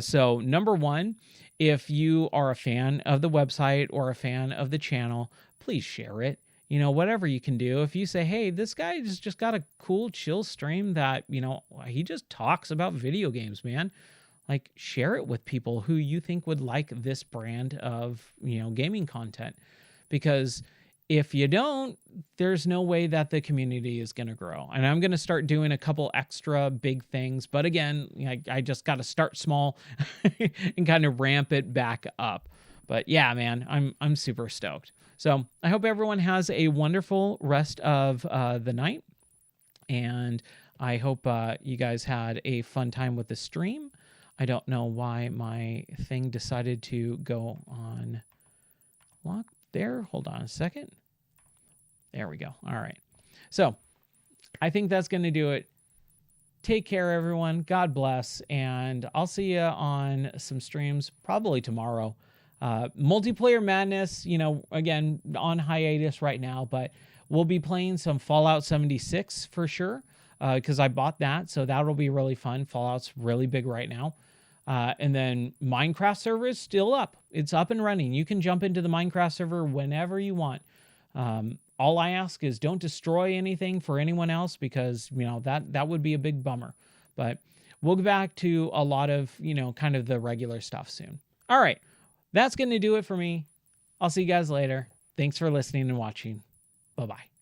So number one, if you are a fan of the website or a fan of the channel, please share it. Whatever you can do. If you say, hey, this guy just got a cool, chill stream that, he just talks about video games, man. like share it with people who you think would like this brand of, gaming content. Because if you don't, there's no way that the community is going to grow. And I'm going to start doing a couple extra big things. But again, I just got to start small and kind of ramp it back up. But yeah, man, I'm super stoked. So I hope everyone has a wonderful rest of the night. And I hope you guys had a fun time with the stream. I don't know why my thing decided to go on lock there. Hold on a second. There we go. All right. So I think that's going to do it. Take care, everyone. God bless. And I'll see you on some streams probably tomorrow. Multiplayer Madness, again, on hiatus right now, but we'll be playing some Fallout 76 for sure, because I bought that. So that'll be really fun. Fallout's really big right now. And then Minecraft server is still up. It's up and running. You can jump into the Minecraft server whenever you want. All I ask is don't destroy anything for anyone else, because, that would be a big bummer. But we'll get back to a lot of, kind of the regular stuff soon. All right. That's going to do it for me. I'll see you guys later. Thanks for listening and watching. Bye-bye.